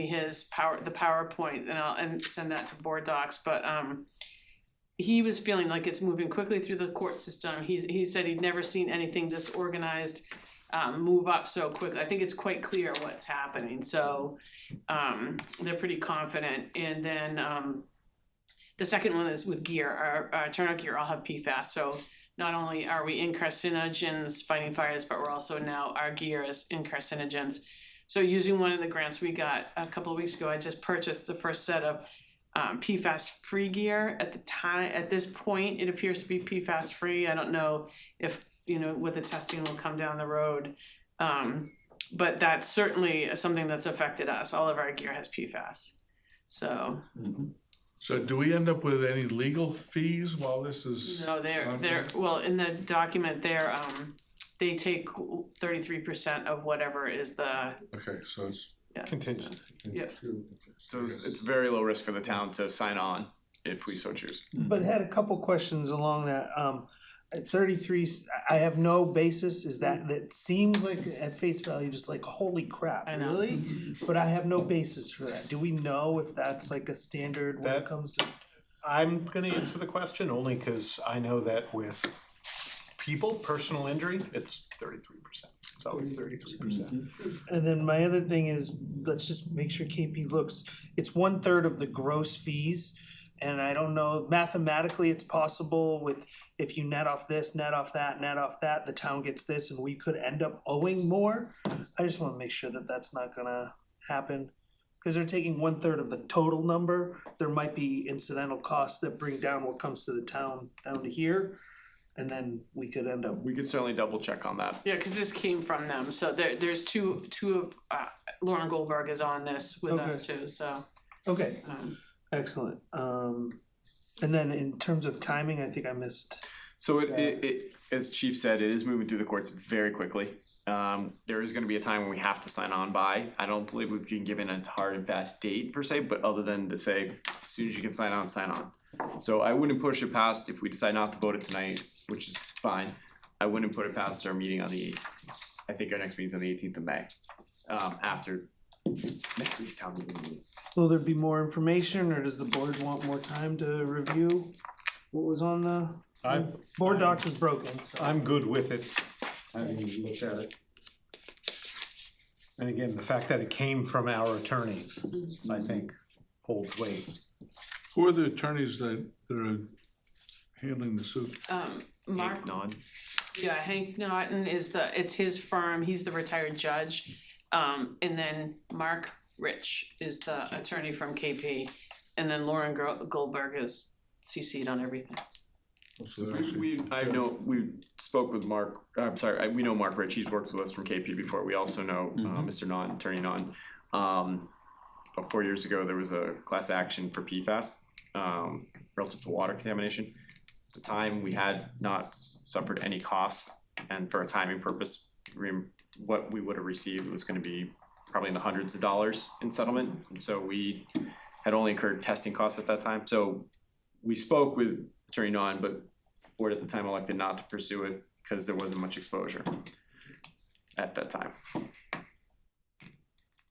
his the PowerPoint, and I'll send that to board docs. But he was feeling like it's moving quickly through the court system. He said he'd never seen anything this organized move up so quickly. I think it's quite clear what's happening. So they're pretty confident. And then the second one is with gear. Our turnout gear all have PFAS. So not only are we in carcinogens fighting fires, but we're also now our gear is in carcinogens. So using one of the grants we got a couple of weeks ago, I just purchased the first set of PFAS-free gear. At this point, it appears to be PFAS-free. I don't know if, what the testing will come down the road. But that's certainly something that's affected us. All of our gear has PFAS. So. Mm-hmm. So do we end up with any legal fees while this is? No, they're, well, in the document there, they take 33% of whatever is the, Okay, so it's. yeah. Contingency. Yeah. So it's very low risk for the town to sign on if we so choose. But had a couple questions along that, at 33, I have no basis, is that seems like at face value, just like, holy crap, I know. really? But I have no basis for that, do we know if that's like a standard when it That- comes to? I'm gonna answer the question only because I know that with people, personal injury, it's 33%. It's always 33%. And then my other thing is, let's just make sure KP looks, it's 1/3 of the gross fees. And I don't know, mathematically, it's possible with, if you net off this, net off that, the town gets this and we could end up owing more. I just wanna make sure that that's not gonna happen. Cause they're taking 1/3 of the total number, there might be incidental costs that bring down what comes to the town down to here. And then we could end up, We could certainly double check on that. Yeah, cause this came from them, so there's two of, Lauren Goldberg is on this with us too, so. okay, um, excellent. And then in terms of timing, I think I missed. So it as Chief said, it is moving through the courts very quickly. There is gonna be a time when we have to sign on by. I don't believe we can give in a hard and fast date per se, but other than to say, as soon as you can sign on, sign on. So I wouldn't push it past if we decide not to vote it tonight, which is fine. I wouldn't put it past our meeting on the, I think our next meeting's on the 18th of May, after next week's town meeting. Will there be more information, or does the board want more time to review what was on the? Board docs is broken, so. I'm good with it, having looked at it. And again, the fact that it came from our attorneys, I think, holds weight. Who are the attorneys that are handling the suit? Mark, Hank Nod. yeah, Hank Naughton it's his firm, he's the retired judge. And then Mark Rich is the attorney from KP, and then Lauren Goldberg is CC'd on everything. We spoke with Mark, I'm sorry, we know Mark Rich, he's worked with us from KP before, we also know, Mr. Non, Attorney Non. About 4 years ago, there was a class action for PFAS, relative to water contamination. At the time, we had not suffered any costs, and for a timing purpose, what we would have received was gonna be probably in the hundreds of dollars in settlement, and so we had only incurred testing costs at that time, so we spoke with Attorney Non, but board at the time elected not to pursue it because there wasn't much exposure at that time.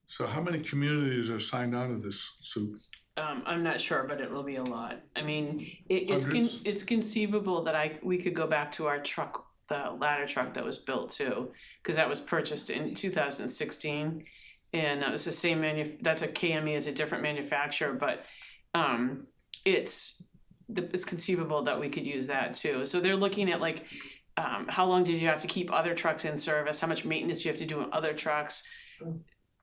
So how many communities are signed on to this suit? I'm not sure, but it will be a lot. I mean, Hundreds? it's conceivable that we could go back to our truck, the ladder truck that was built too, cause that was purchased in 2016. And that was the same that's a KME, it's a different manufacturer, but it's conceivable that we could use that too. So they're looking at like, how long did you have to keep other trucks in service? How much maintenance do you have to do on other trucks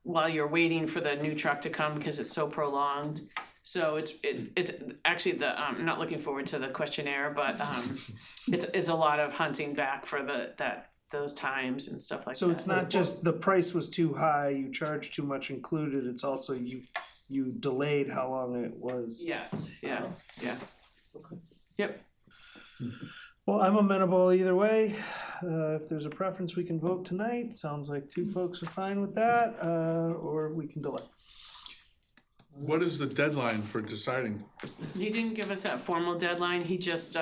while you're waiting for the new truck to come because it's so prolonged? So it's actually I'm not looking forward to the questionnaire, but it's a lot of hunting back for those times and stuff like that. So it's not just the price was too high, you charged too much included, it's also you delayed how long it was. Yes, yeah. Yep. Well, I'm amenable either way. If there's a preference, we can vote tonight. Sounds like two folks are fine with that, or we can delay. What is the deadline for deciding? He didn't give us a formal deadline, he just,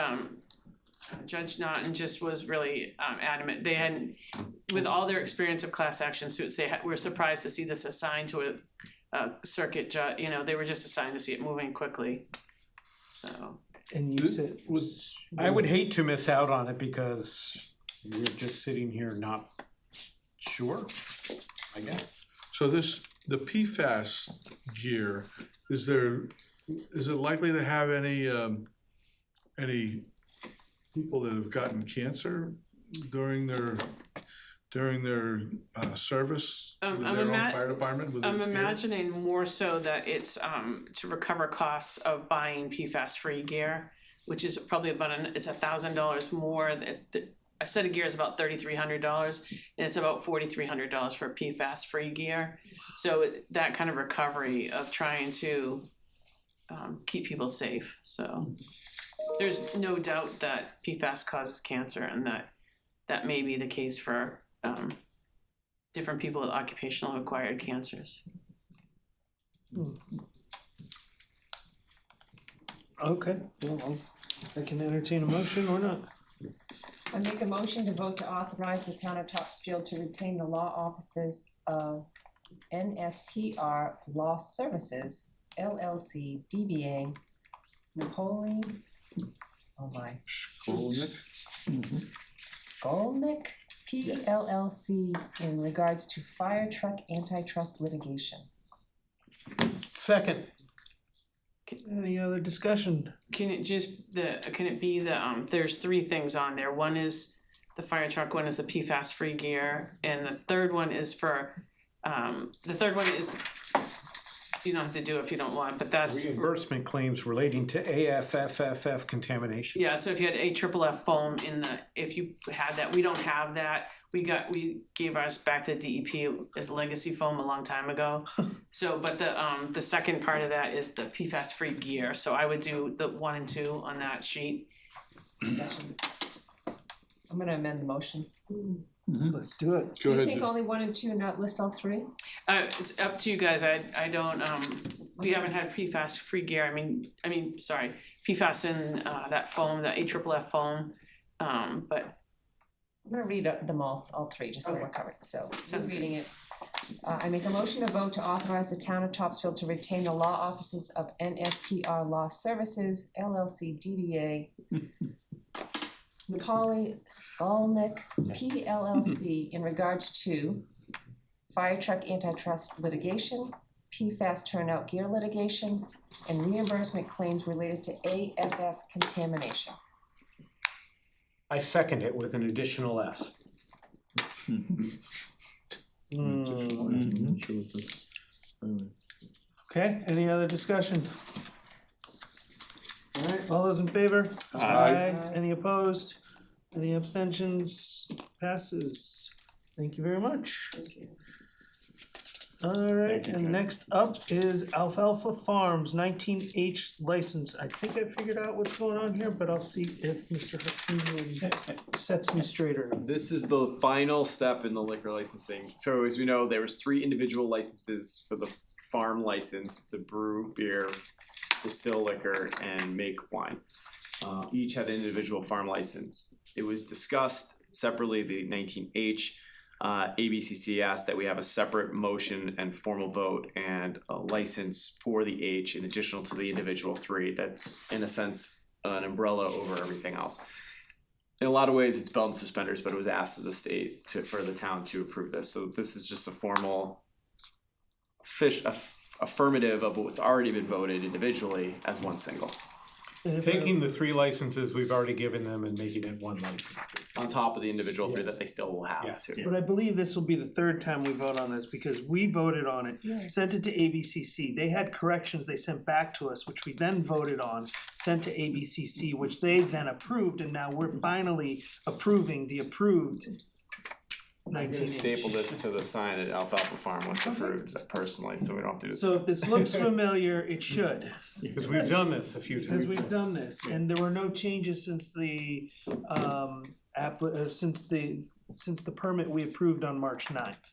Judge Naughton just was really adamant. They hadn't, with all their experience of class action suits, were surprised to see this assigned to a circuit judge, they were just assigned to see it moving quickly, so. And you said, I would hate to miss out on it because we're just sitting here not sure, I guess. So the PFAS gear, is it likely to have any people that have gotten cancer during their service with their own fire department with I'm its gear? imagining more so that it's to recover costs of buying PFAS-free gear, which is probably it's $1,000 more. A set of gear is about $3,300, and it's about $4,300 for PFAS-free gear. So that kind of recovery of trying to keep people safe, so. There's no doubt that PFAS causes cancer and that may be the case for different people with occupational acquired cancers. Okay, well, I can entertain a motion or not. I make a motion to vote to authorize the town of Topsfield to retain the law offices of NSPR Law Services, LLC, DBA, Napoli, oh my, Skolnick, PLLC, in regards to fire truck antitrust litigation. Second. Any other discussion? Can it be there's three things on there, one is the fire truck, one is the PFAS free gear, and the third one is you don't have to do it if you don't want, but that's. Reimbursement claims relating to AFFFF contamination. Yeah, so if you had AFFF foam if you had that, we don't have that. We gave ours back to DEP as legacy foam a long time ago. So, but the second part of that is the PFAS free gear, so I would do the 1 and 2 on that sheet. I'm gonna amend the motion. Let's do it. Do you think only 1 and 2, not list all 3? It's up to you guys, I don't, we haven't had PFAS free gear, sorry, PFAS in that foam, the AFFF foam, but. I'm gonna read them all 3, just so we're covered, so, Sounds good. reading it. I make a motion to vote to authorize the town of Topsfield to retain the law offices of NSPR Law Services, LLC, DBA, Napoli, Skolnick, PLLC, in regards to fire truck antitrust litigation, PFAS turnout gear litigation, and reimbursement claims related to AFF contamination. I second it with an additional F. Okay, any other discussion? Alright, all those in favor? Aye. Any opposed? Any abstentions? Passes. Thank you very much. Alright, Thank you, and Jen. next up is Alfalfa Farms 19H license. I think I figured out what's going on here, but I'll see if Mr. Hakeem sets me straighter. This is the final step in the liquor licensing. So as we know, there was 3 individual licenses for the farm license to brew beer, distill liquor, and make wine. Each had an individual farm license. It was discussed separately, the 19H. ABCC asked that we have a separate motion and formal vote and a license for the H in additional to the individual 3. That's in a sense an umbrella over everything else. In a lot of ways, it's belt and suspenders, but it was asked of the state for the town to approve this. So this is just a formal affirmative of what's already been voted individually as one single. And if I- Taking the 3 licenses we've already given them and making it 1 license. On top of the individual 3 Yes. that they still will have Yes. too. But I believe this will be the 3rd time we vote on this because we voted on it, sent it to ABCC. They had corrections they sent back to us, which we then voted on, sent to ABCC, which they then approved, and now we're finally approving the approved I'm gonna 19-inch. staple this to the sign at Alfalfa Farm once approved personally, so we don't have to do this. So if this looks familiar, it should, Because we've done this a few because times. we've done this, and there were no changes since the since the permit we approved on March 9th.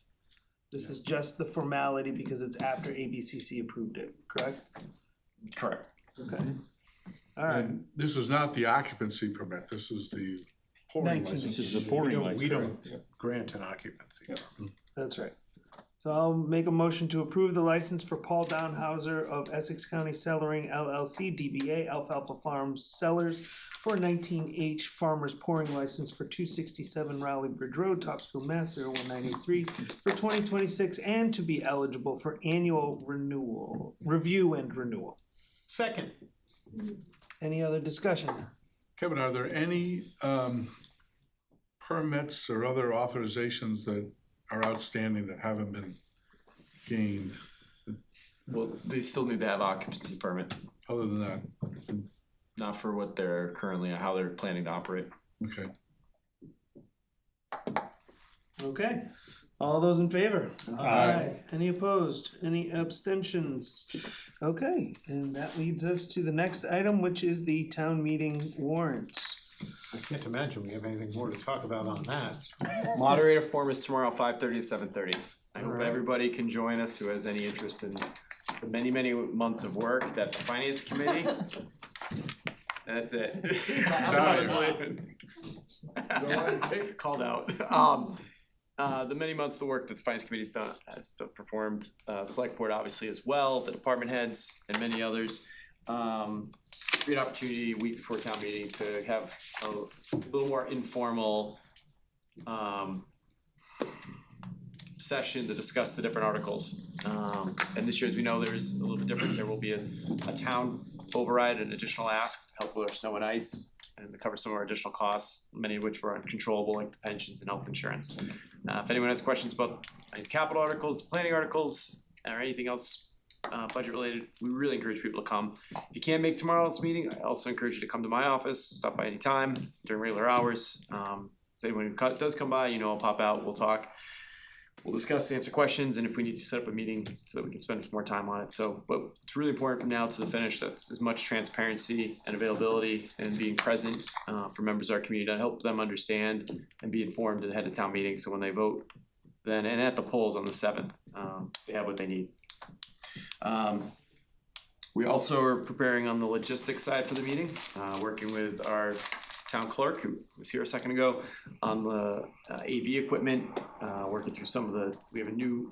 This is just the formality because it's after ABCC approved it, correct? Correct. Okay. Alright, And this is not the occupancy permit, this is the pouring 19. license. This is a pouring license. We don't grant an occupancy. that's right. So I'll make a motion to approve the license for Paul Downhauser of Essex County Cellaring LLC, DBA Alfalfa Farms Cellars for 19H Farmers Pouring License for 267 Rowley Bridge Road, Topsfield, Mass. 01983 for 2026 and to be eligible for annual review and renewal. Second. Any other discussion? Kevin, are there any permits or other authorizations that are outstanding that haven't been gained? Well, they still need to have occupancy permit, Other than that, not for what they're currently, how they're planning to operate. okay. Okay, All those in favor? Aye. Any opposed? Any abstentions? Okay, and that leads us to the next item, which is the town meeting warrants. I can't imagine we have anything more to talk about on that. Moderator forum is tomorrow, 5:30 to 7:30. I hope Alright. everybody can join us who has any interest in the many, many months of work that the finance committee. That's it. Called out. The many months of work that the finance committee's done, has performed, select board obviously as well, the department heads and many others. Great opportunity a week before town meeting to have a little more informal, session to discuss the different articles. And this year, as we know, there's a little bit different. There will be a town override, an additional ask to help with our snow and ice and to cover some of our additional costs, many of which were uncontrollable, like the pensions and health insurance. If anyone has questions about any capital articles, planning articles, or anything else budget related, we really encourage people to come. If you can't make tomorrow's meeting, I also encourage you to come to my office, stop by anytime during regular hours. So anyone who does come by, I'll pop out, we'll talk. We'll discuss, answer questions, and if we need to set up a meeting so that we can spend more time on it. But it's really important from now to the finish that's as much transparency and availability and being present for members of our community to help them understand and be informed ahead of town meeting. So when they vote, then and at the polls on the 7th, they have what they need. We also are preparing on the logistics side for the meeting, working with our town clerk, who was here a second ago, on the AV equipment, working through some of we have a new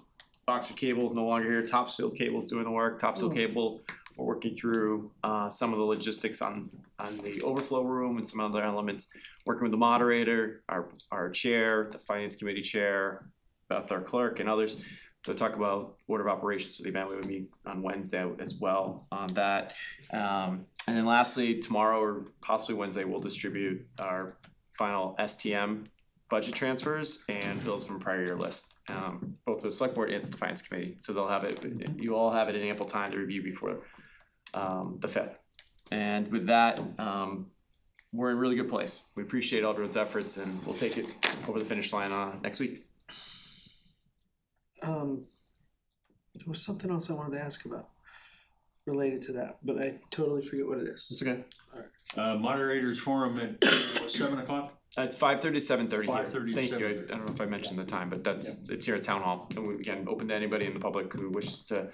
Oxford cables, no longer here, Topsfield cable's doing the work, Topsfield cable, we're working through some of the logistics on the overflow room and some other elements, working with the moderator, our chair, the finance committee chair, Beth, our clerk, and others, to talk about order of operations for the event. We would meet on Wednesday as well on that. And then lastly, tomorrow or possibly Wednesday, we'll distribute our final STM budget transfers and bills from prior year list, both to the select board and to the finance committee. So they'll have it, you all have it in ample time to review before the 5th. And with that, we're in a really good place. We appreciate all everyone's efforts, and we'll take it over the finish line next week. There was something else I wanted to ask about related to that, but I totally forget what it is. It's okay. Moderators forum at 7:00? It's 5:30 to 7:30 here. 5:30 to Thank you. I 7:30. don't know if I mentioned the time, but it's here at Town Hall. And we, again, open to anybody in the public who wishes to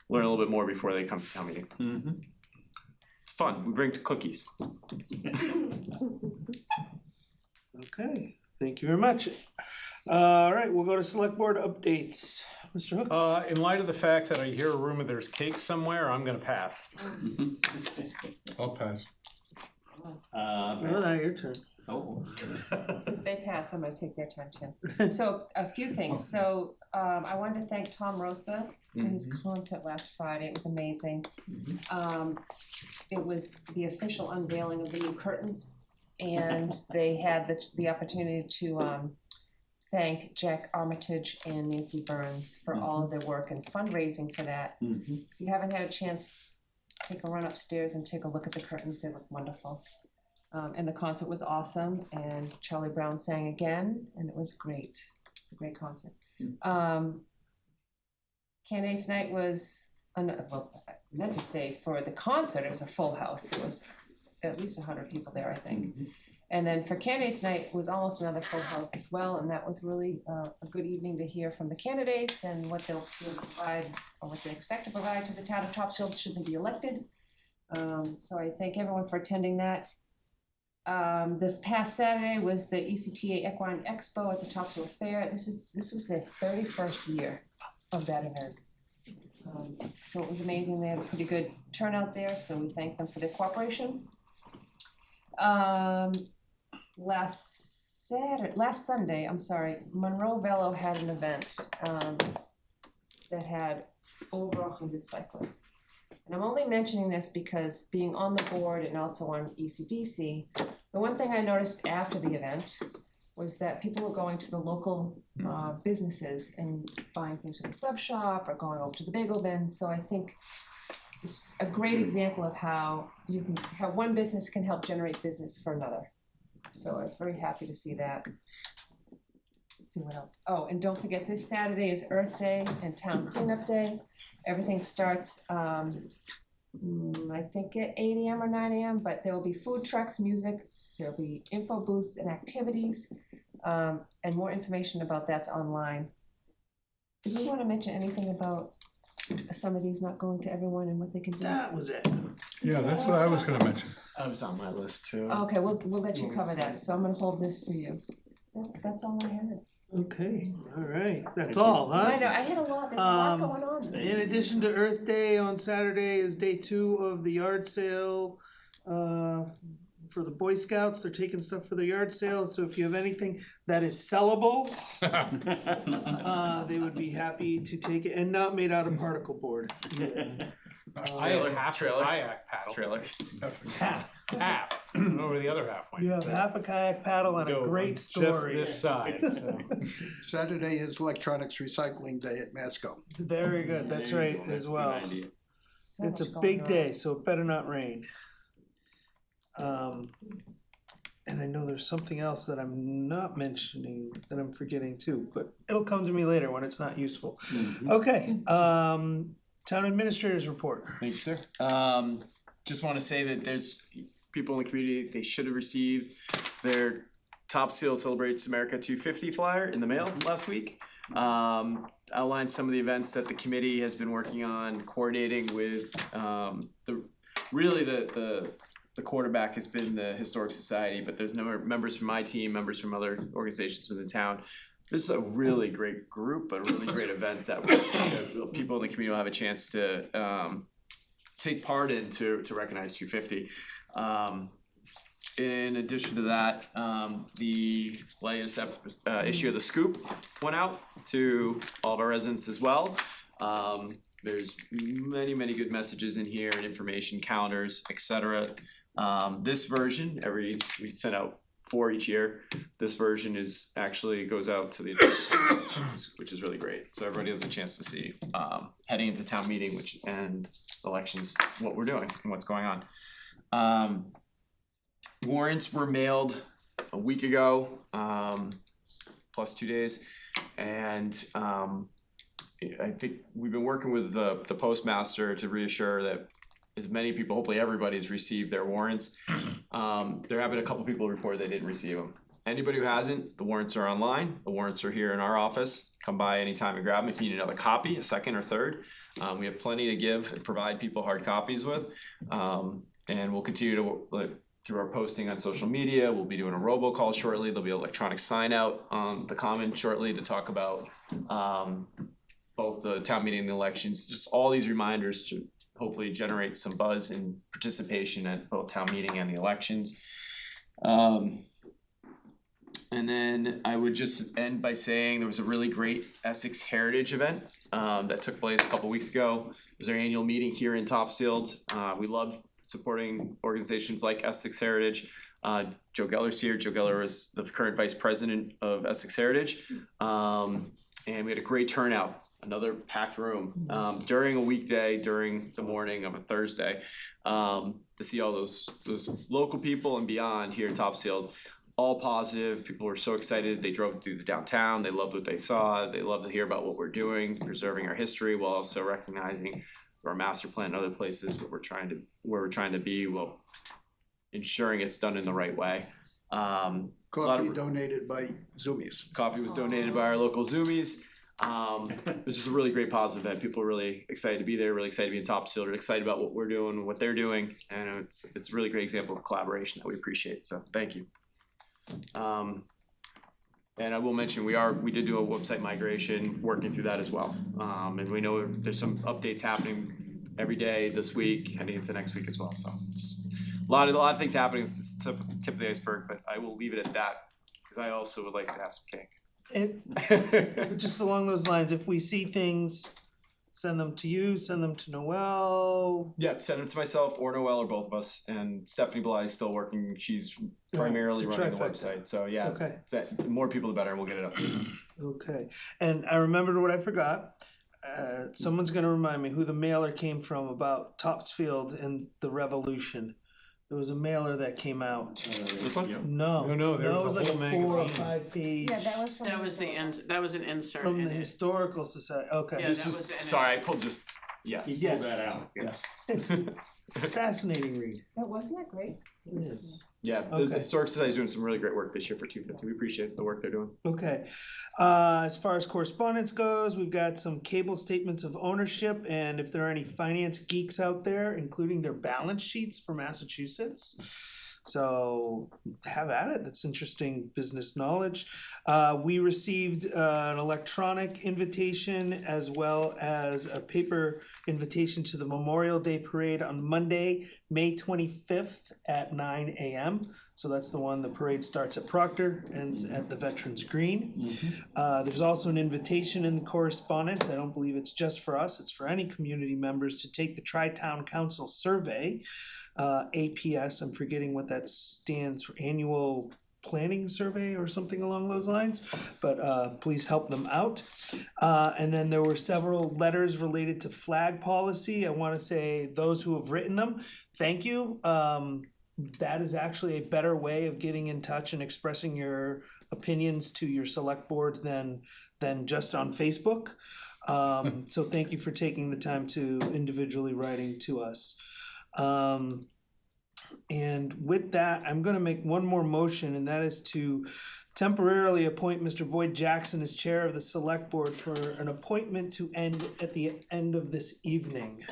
learn a little bit more before they come to town meeting. Mm-hmm. It's fun. We bring cookies. Okay, thank you very much. All right, we'll go to select board updates. Mr. Hook? In light of the fact that I hear a rumor there's cake somewhere, I'm gonna pass. I'll pass. No, now your turn. Oh. Since they passed, I'm gonna take their time too. So, a few things. So, I wanted to thank Tom Rosa for his concert last Friday. It was amazing. It was the official unveiling of the new curtains, and they had the opportunity to thank Jack Armitage and Nancy Burns for all of their work and fundraising for that. If you haven't had a chance, take a run upstairs and take a look at the curtains. They look wonderful. And the concert was awesome, and Charlie Brown sang again, and it was great. It's a great concert. Candidates night was, well, I meant to say for the concert, it was a full house. There was at least 100 people there, I think. And then for candidates night, it was almost another full house as well, and that was really a good evening to hear from the candidates and what they'll provide, or what they expect to provide to the town of Topsfield should they be elected. So I thank everyone for attending that. This past Saturday was the ECTA Equine Expo at the Topsfield Fair. This was their 31st year of that event. So it was amazing. They had a pretty good turnout there, so we thank them for their cooperation. Last Sunday, Monroe Velo had an event that had over 100 cyclists. And I'm only mentioning this because being on the board and also on ECDC, the one thing I noticed after the event was that people were going to the local businesses and buying things from the sub shop or going over to the bagel bin. So I think it's a great example of how one business can help generate business for another. So I was very happy to see that. let's see what else. Oh, and don't forget, this Saturday is Earth Day and Town Cleanup Day. Everything starts, I think at 8 AM or 9 AM, but there will be food trucks, music, there'll be info booths and activities, and more information about that's online. Did we wanna mention anything about some of these not going to everyone and what they can do? That was it. Yeah, that's what I was gonna mention. I was on my list too. Okay, we'll let you cover that, so I'm gonna hold this for you. That's all I have. Okay, all right, that's all, huh? I know, I had a lot, there's a lot Um, going on this In week. addition to Earth Day on Saturday is day 2 of the yard sale. For the Boy Scouts, they're taking stuff for the yard sale, so if you have anything that is sellable, they would be happy to take it, and not made out of particle board. I have half a Trailer. kayak paddle. Trailer. Half. Half. I don't know where the other half went. You have half a kayak paddle and a Go great Just story. this side, so. Saturday is Electronics Recycling Day at Masco. Very good, that's right, as well. So It's a much going big on. day, so it better not rain. And I know there's something else that I'm not mentioning that I'm forgetting too, but it'll come to me later when it's not useful. Okay, town administrators report. Thank you, sir. Just want to say that there's people in the community, they should have received their Topsfield Celebrates America 250 flyer in the mail last week. Outlined some of the events that the committee has been working on, coordinating with the quarterback has been the Historic Society, but there's members from my team, members from other organizations within town. This is a really great group, but really great events that people in the community will have a chance to take part in to recognize 250. In addition to that, the latest issue of the Scoop went out to all of our residents as well. There's many good messages in here and information, calendars, etc. This version, we send out 4 each year. This version actually goes out to the which is really great. So everybody has a chance to see heading into town meeting, and elections, what we're doing and what's going on. Warrants were mailed a week ago, plus 2 days, and I think we've been working with the postmaster to reassure that as many people, hopefully everybody, has received their warrants. There have been a couple people report they didn't receive them. Anybody who hasn't, the warrants are online. The warrants are here in our office. Come by anytime and grab them if you need another copy, a second or third. We have plenty to give and provide people hard copies with. And we'll continue to, through our posting on social media, we'll be doing a robocall shortly. There'll be an electronic sign out on the Common shortly to talk about both the town meeting and the elections. Just all these reminders to hopefully generate some buzz and participation at both town meeting and the elections. And then I would just end by saying there was a really great Essex Heritage event that took place a couple weeks ago. It was our annual meeting here in Topsfield. We love supporting organizations like Essex Heritage. Joe Geller's here. Joe Geller is the current vice president of Essex Heritage. And we had a great turnout. Another packed room during a weekday, during the morning of a Thursday, to see all those local people and beyond here in Topsfield. All positive. People were so excited. They drove through the downtown. They loved what they saw. They love to hear about what we're doing, preserving our history while also recognizing our master plan and other places where we're trying to be, while ensuring it's done in the right way. Coffee donated by Zoomies. Coffee was donated by our local Zoomies. It was just a really great positive event. People are really excited to be there, really excited to be in Topsfield, really excited about what we're doing, what they're doing, and it's a really great example of collaboration that we appreciate. So thank you. And I will mention we did do a website migration, working through that as well. And we know there's some updates happening every day this week, heading into next week as well. So just a lot of things happening. It's the tip of the iceberg, but I will leave it at that because I also would like to have some cake. And just along those lines, if we see things, send them to you, send them to Noel. Yep, send them to myself or Noel or both of us. And Stephanie Bly is still working. She's primarily It's a running the trifecta. website. So yeah, Okay. the more people the better, and we'll get it up. Okay, and I remembered what I forgot. Someone's gonna remind me who the mailer came from about Topsfield and the revolution. There was a mailer that came out. This one? No, No, there it was was a like a whole 4 or magazine. 5 page. Yeah, that was from. That was that was an insert From in the it. Historical Society, okay. Yeah, This that was, in it. sorry, I pulled just, yes. Yes. Pull that out. Yes. It's a fascinating read. That wasn't that great? It is. Yeah, the Okay. Historic Society's doing some really great work this year for 250. We appreciate the work they're doing. Okay, as far as correspondence goes, we've got some cable statements of ownership, and if there are any finance geeks out there, including their balance sheets for Massachusetts. So have at it, that's interesting business knowledge. We received an electronic invitation as well as a paper invitation to the Memorial Day Parade on Monday, May 25th at 9 a.m. So that's the one, the parade starts at Proctor, ends at the Veterans Green. There's also an invitation in the correspondence, I don't believe it's just for us, it's for any community members to take the Tri-Town Council survey. APS, I'm forgetting what that stands for, Annual Planning Survey or something along those lines, but please help them out. And then there were several letters related to flag policy. I want to say those who have written them, thank you. That is actually a better way of getting in touch and expressing your opinions to your select board than just on Facebook. So thank you for taking the time to individually writing to us. And with that, I'm gonna make one more motion, and that is to temporarily appoint Mr. Boyd Jackson as chair of the select board for an appointment to end at the end of this evening.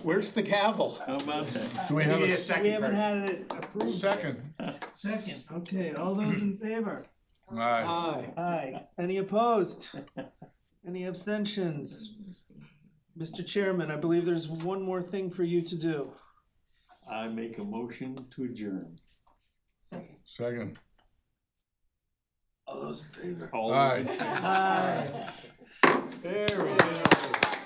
Where's the gavel? How about that? Do we have Need a a second We haven't first. had it approved. second? Second, okay, all those in favor? Aye. Aye. Aye. Any opposed? Any abstentions? Mr. Chairman, I believe there's one more thing for you to do. I make a motion to adjourn. Second. All those in favor? All Aye. those in- Aye. Very good.